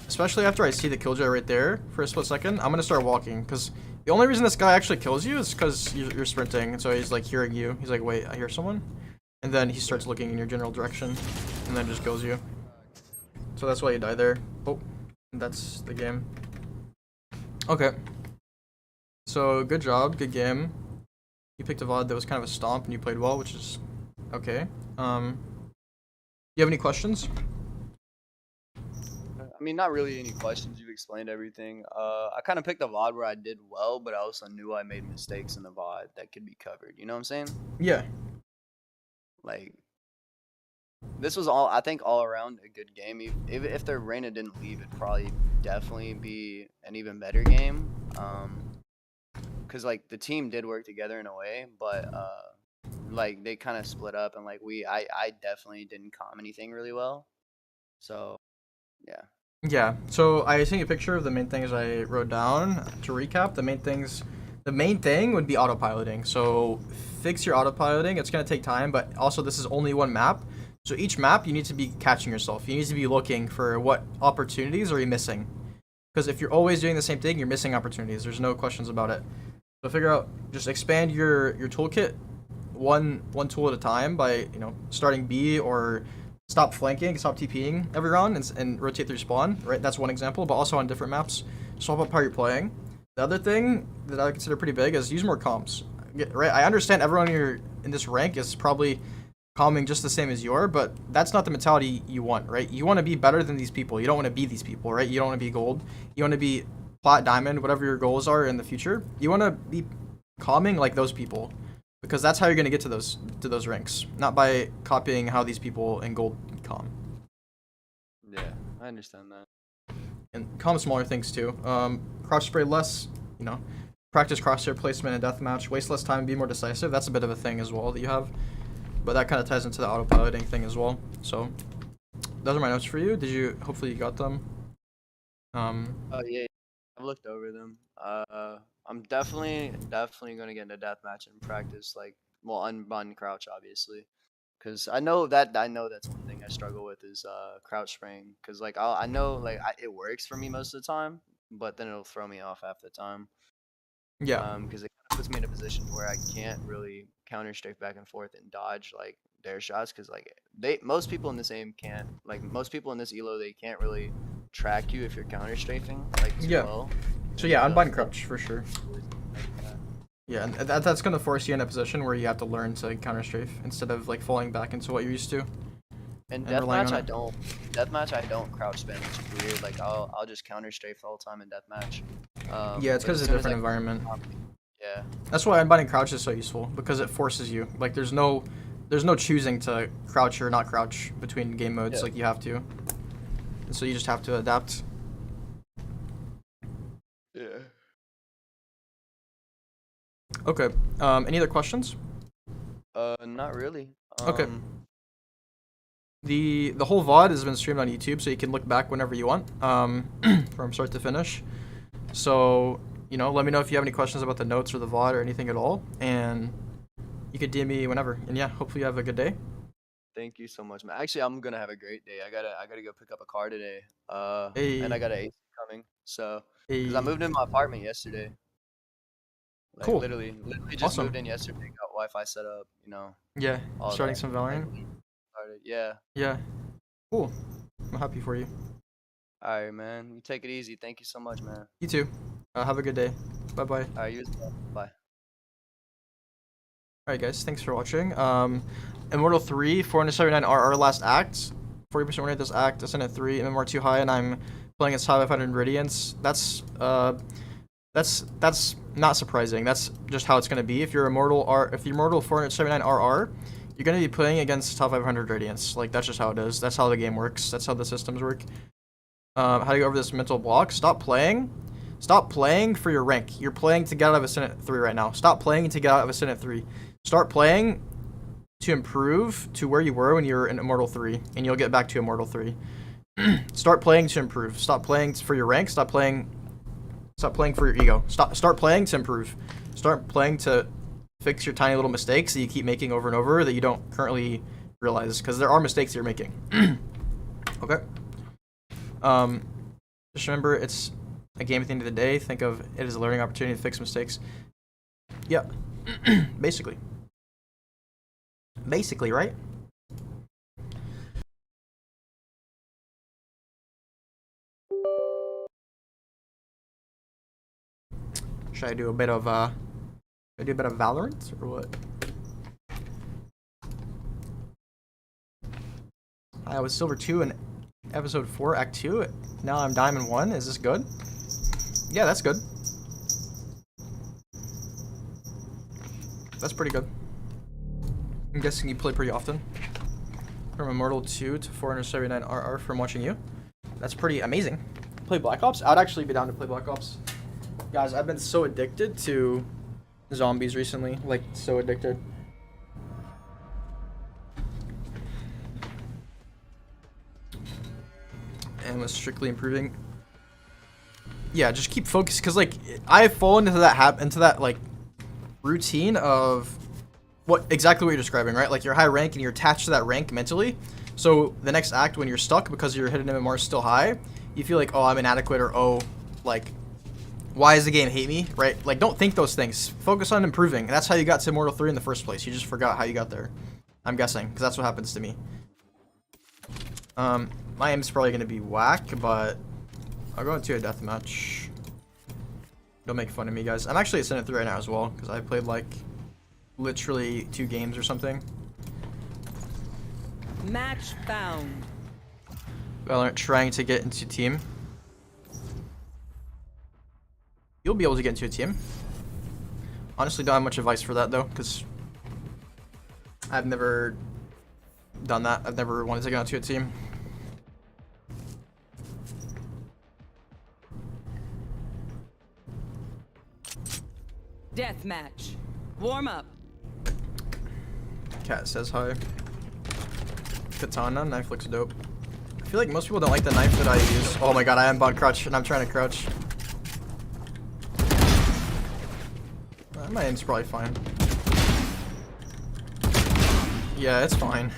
especially after I see the killjoy right there for a split second, I'm gonna start walking, because the only reason this guy actually kills you is because you're sprinting, and so he's like hearing you. He's like, wait, I hear someone, and then he starts looking in your general direction, and then just kills you. So that's why you die there. Oh, that's the game. Okay. So good job, good game. You picked a VOD that was kind of a stomp, and you played well, which is okay. You have any questions? I mean, not really any questions. You've explained everything. I kind of picked a VOD where I did well, but I also knew I made mistakes in the VOD that could be covered. You know what I'm saying? Yeah. Like, this was all, I think, all around a good game. If their Reyna didn't leave, it'd probably definitely be an even better game. Cause like the team did work together in a way, but like they kind of split up, and like I definitely didn't calm anything really well. So, yeah. Yeah, so I sent you a picture of the main things I wrote down. To recap, the main thing would be autopiloting. So fix your autopiloting. It's gonna take time, but also this is only one map. So each map you need to be catching yourself. You need to be looking for what opportunities are you missing. Because if you're always doing the same thing, you're missing opportunities. There's no questions about it. So figure out, just expand your toolkit one tool at a time by, starting B, or stop flanking, stop TPing every round, and rotate through spawn, right? That's one example, but also on different maps. Swap up how you're playing. The other thing that I consider pretty big is use more comms. Right? I understand everyone in this rank is probably calming just the same as you are, but that's not the mentality you want, right? You want to be better than these people. You don't want to be these people, right? You don't want to be gold. You want to be plat, diamond, whatever your goals are in the future. You want to be calming like those people, because that's how you're going to get to those ranks, not by copying how these people in gold calm. Yeah, I understand that. And calm smaller things too. Crouch spray less, practice crosshair placement and deathmatch. Waste less time, be more decisive. That's a bit of a thing as well that you have, but that kind of ties into the autopiloting thing as well. So those are my notes for you. Hopefully you got them. Oh yeah, I've looked over them. I'm definitely gonna get into deathmatch and practice, like, well, unbinding crouch, obviously, because I know that's one thing I struggle with is crouch spraying, because like I know like it works for me most of the time, but then it'll throw me off half the time. Yeah. Because it kind of puts me in a position where I can't really counter strafe back and forth and dodge like their shots, because like most people in this aim can't, like most people in this elo, they can't really track you if you're counter strafing like too well. So yeah, unbind crouch for sure. Yeah, and that's gonna force you in a position where you have to learn to counter strafe instead of like falling back into what you're used to. And deathmatch I don't crouch spam, which is weird. Like I'll just counter strafe the whole time in deathmatch. Yeah, it's because it's a different environment. Yeah. That's why unbinding crouch is so useful, because it forces you. Like there's no choosing to crouch or not crouch between game modes. Like you have to, and so you just have to adapt. Yeah. Okay. Any other questions? Not really. Okay. The whole VOD has been streamed on YouTube, so you can look back whenever you want, from start to finish. So, let me know if you have any questions about the notes or the VOD or anything at all, and you could DM me whenever. And yeah, hopefully you have a good day. Thank you so much, man. Actually, I'm gonna have a great day. I gotta go pick up a car today. Hey. And I got an AC coming. So, Hey. because I moved in my apartment yesterday. Like, Cool. Literally just Awesome. moved in yesterday. Got Wi-Fi set up. Yeah. all Starting that. some Valorant. Started. Yeah. Yeah. Cool. I'm happy for you. All right, man. You take it easy. Thank you so much, man. You too. Have a good day. Bye bye. All right, you as well. Bye. Alright guys, thanks for watching. Immortal 3, 479 RR last act. 40% win rate this act, Ascendant 3, MMR too high, and I'm playing as 500 Radiance. That's not surprising. That's just how it's gonna be. If you're Immortal 479 RR, you're gonna be playing against top 500 Radiance. Like that's just how it is. That's how the game works. That's how the systems work. How do you go over this mental block? Stop playing for your rank. You're playing to get out of Ascendant 3 right now. Stop playing to get out of Ascendant 3. Start playing to improve to where you were when you were in Immortal 3, and you'll get back to Immortal 3. Start playing to improve. Stop playing for your rank. Stop playing for your ego. Start playing to improve. Start playing to fix your tiny little mistakes that you keep making over and over that you don't currently realize, because there are mistakes you're making. Okay. Just remember, it's a game at the end of the day. Think of it as a learning opportunity to fix mistakes. Yeah, basically. Basically, right? Should I do a bit of Valorant or what? I was Silver 2 in Episode 4, Act 2. Now I'm Diamond 1. Is this good? Yeah, that's good. That's pretty good. I'm guessing you play pretty often. From Immortal 2 to 479 RR from watching you. That's pretty amazing. Play Black Ops? I'd actually be down to play Black Ops. Guys, I've been so addicted to zombies recently. Like, so addicted. And was strictly improving. Yeah, just keep focused, because like I've fallen into that like routine of exactly what you're describing, right? Like you're high rank and you're attached to that rank mentally. So the next act, when you're stuck because your hidden MMR is still high, you feel like, oh, I'm inadequate, or oh, like, why does the game hate me, right? Like, don't think those things. Focus on improving. That's how you got to Immortal 3 in the first place. You just forgot how you got there. I'm guessing, because that's what happens to me. My aim's probably going to be whack, but I'll go into a deathmatch. Don't make fun of me, guys. I'm actually at Senate 3 right now as well, because I played, like, literally 2 games or something. Match found. Valorant trying to get into team. You'll be able to get into a team. Honestly, don't have much advice for that, though, because I've never done that. I've never wanted to get onto a team. Deathmatch. Warm up. Cat says hi. Katana, knife looks dope. I feel like most people don't like the knife that I use. Oh my god, I am bot crouch and I'm trying to crouch. My aim's probably fine. Yeah, it's fine.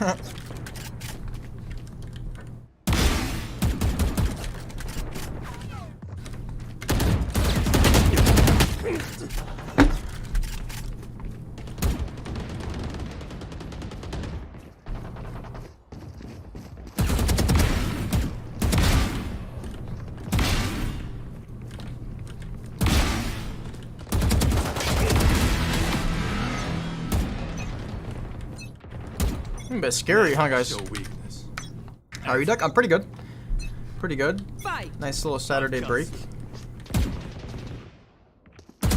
A bit scary, huh, guys? How are you, Duck? I'm pretty good. Pretty good. Fight. Nice little Saturday break. Okay,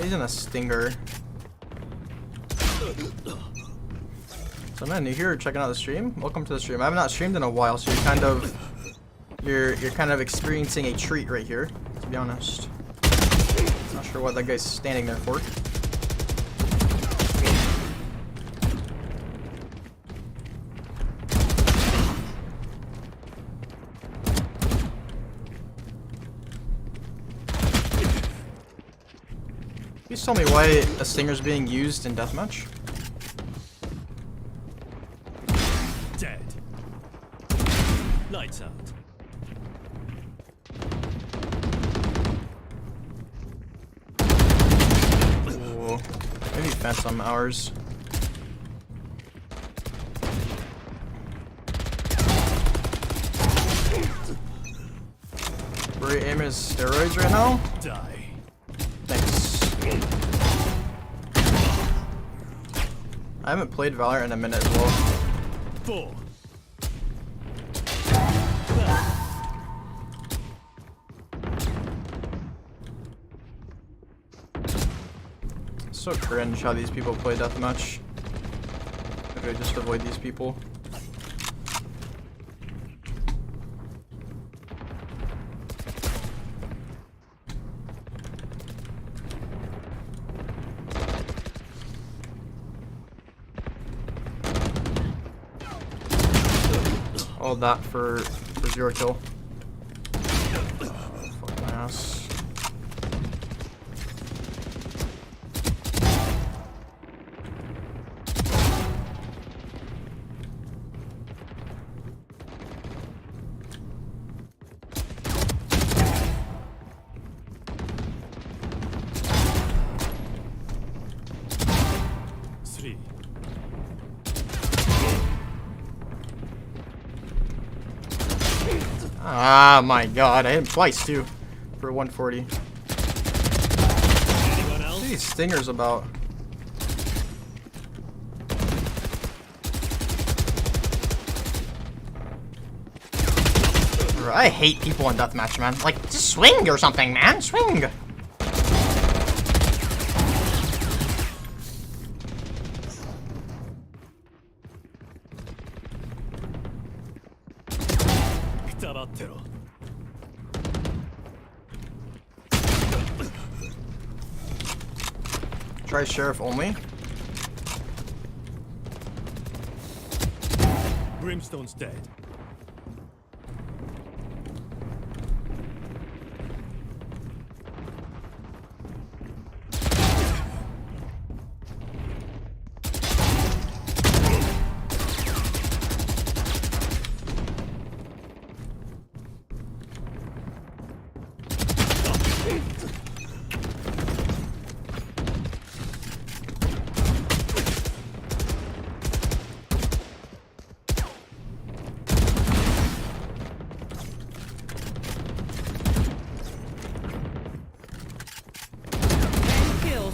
he's in a stinger. So man, you here checking out the stream? Welcome to the stream. I have not streamed in a while, so you're kind of experiencing a treat right here, to be honest. Not sure what that guy's standing there for. Please tell me why a stinger's being used in deathmatch. Dead. Lights out. Ooh, maybe phantom hours. Where your aim is steroids right now? Die. Thanks. I haven't played Valorant in a minute as well. 4. So cringe how these people play deathmatch. Maybe I just avoid these people. All that for 0 kill. Fuck my ass. Ah, my God. I hit him twice, too. For 140. Anyone else? What are these stingers about? I hate people in deathmatch, man. Like, just swing or something, man. Swing. Try sheriff only. Brimstone's dead.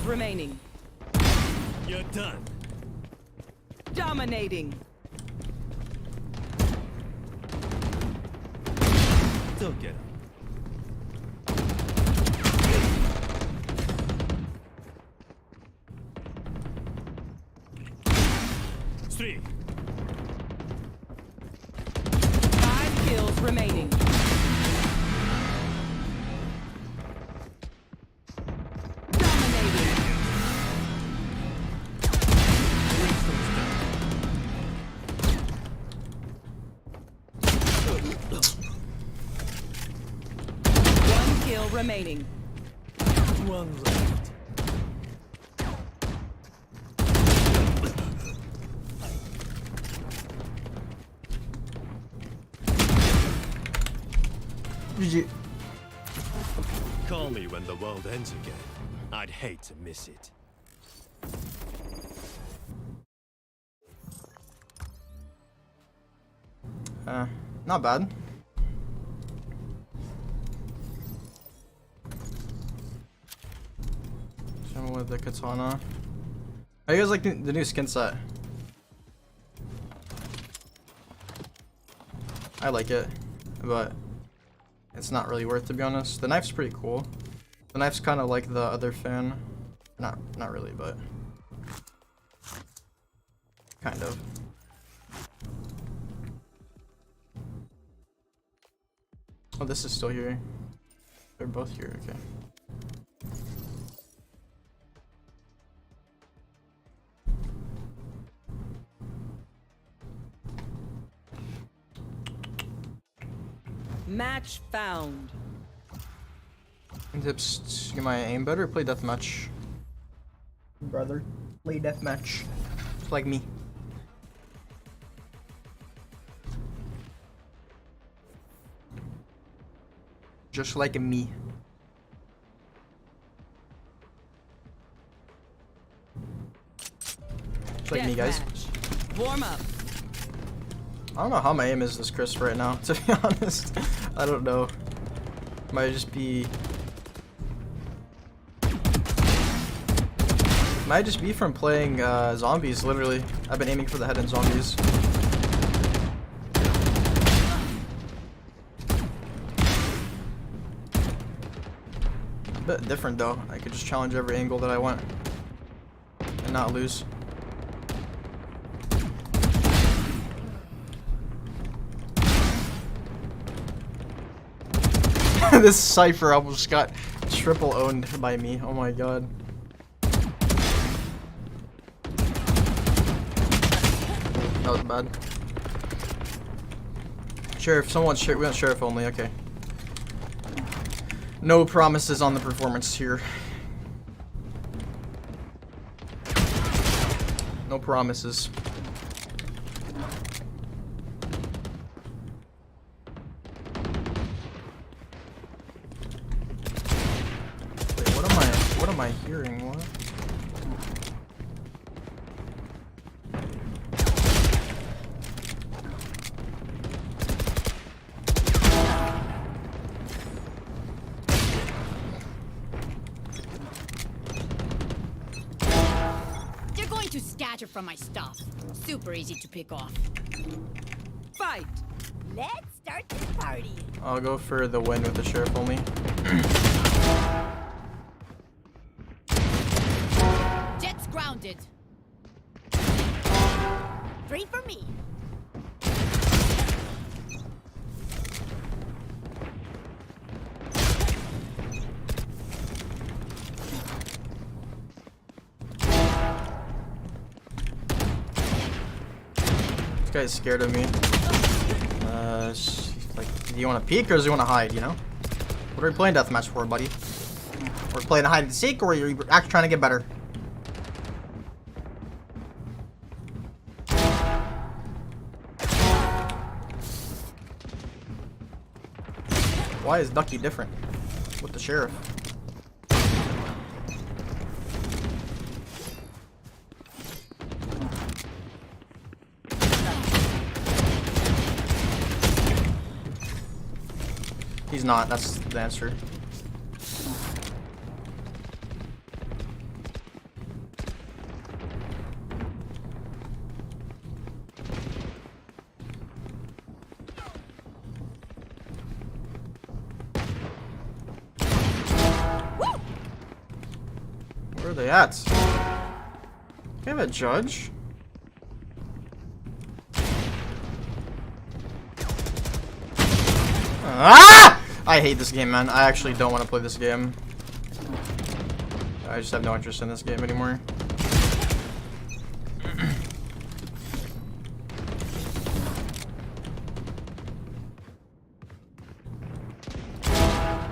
Remaining. You're done. Dominating. Don't get up. Three. 5 kills remaining. Remaining. One left. GG. Call me when the world ends again. I'd hate to miss it. Not bad. With the katana. How you guys like the new skin set? I like it, but it's not really worth, to be honest. The knife's pretty cool. The knife's kind of like the other fan. Not really, but kind of. Oh, this is still here. They're both here, okay. Match found. Tips to get my aim better, play deathmatch. Brother, play deathmatch. Just like me. Just like me. Just like me, guys. Warm up. I don't know how my aim is this crisp right now, to be honest. I don't know. Might just be from playing zombies, literally. I've been aiming for the head in zombies. A bit different though. I could just challenge every angle that I want and not lose. This Cypher almost got triple owned by me. Oh my god. That was bad. Sheriff, we went sheriff only, okay. No promises on the performance here. No promises. What am I hearing? What? to scatter from my stuff. Super easy to pick off. Fight. Let's start this party. I'll go for the win with the sheriff only. Jet's grounded. 3 for me. This guy's scared of me. Like, do you want to peek or does he want to hide, you know? What are we playing deathmatch for, buddy? We're playing hide and seek, or are you actually trying to get better? Why is Duckeeh different with the sheriff? He's not, that's the answer. Where are they at? Can I have a judge? Ah! I hate this game, man. I actually don't want to play this game. I just have no interest in this game anymore.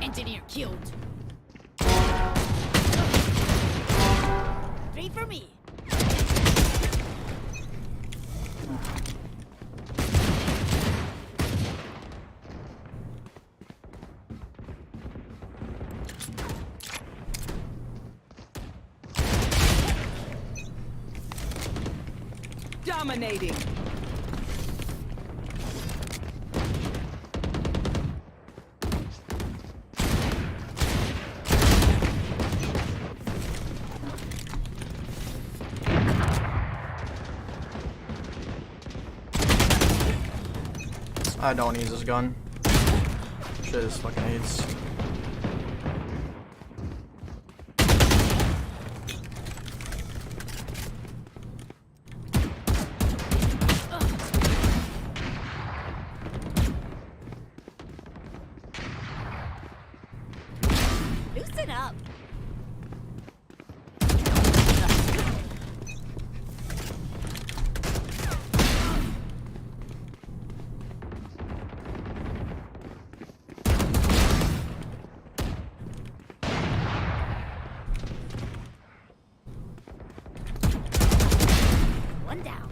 Engineer killed. 3 for me. Dominating. I don't want to use this gun. Shit is fucking AIDS. Loosen up. One down.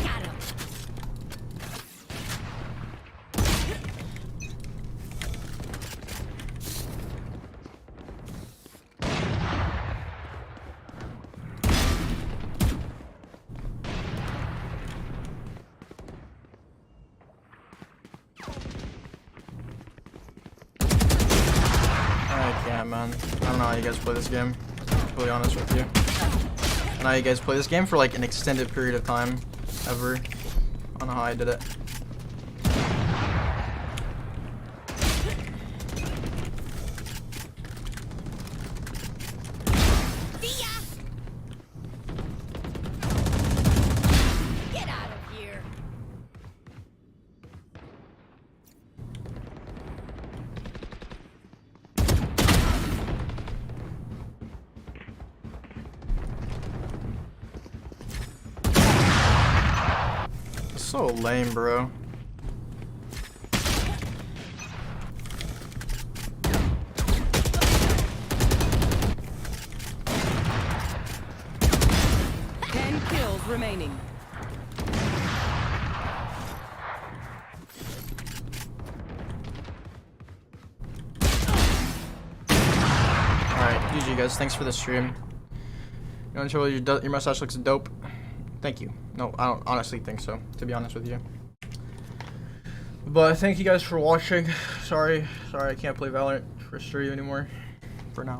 Got him. I can't, man. I don't know how you guys play this game. To be honest with you. I know how you guys play this game for like an extended period of time. Ever. I don't know how I did it. See ya. Get out of here. So lame, bro. Ten kills remaining. GG guys, thanks for the stream. You know, your mustache looks dope. Thank you. No, I don't honestly think so, to be honest with you. But thank you guys for watching. Sorry I can't play Valorant for stream anymore. For now.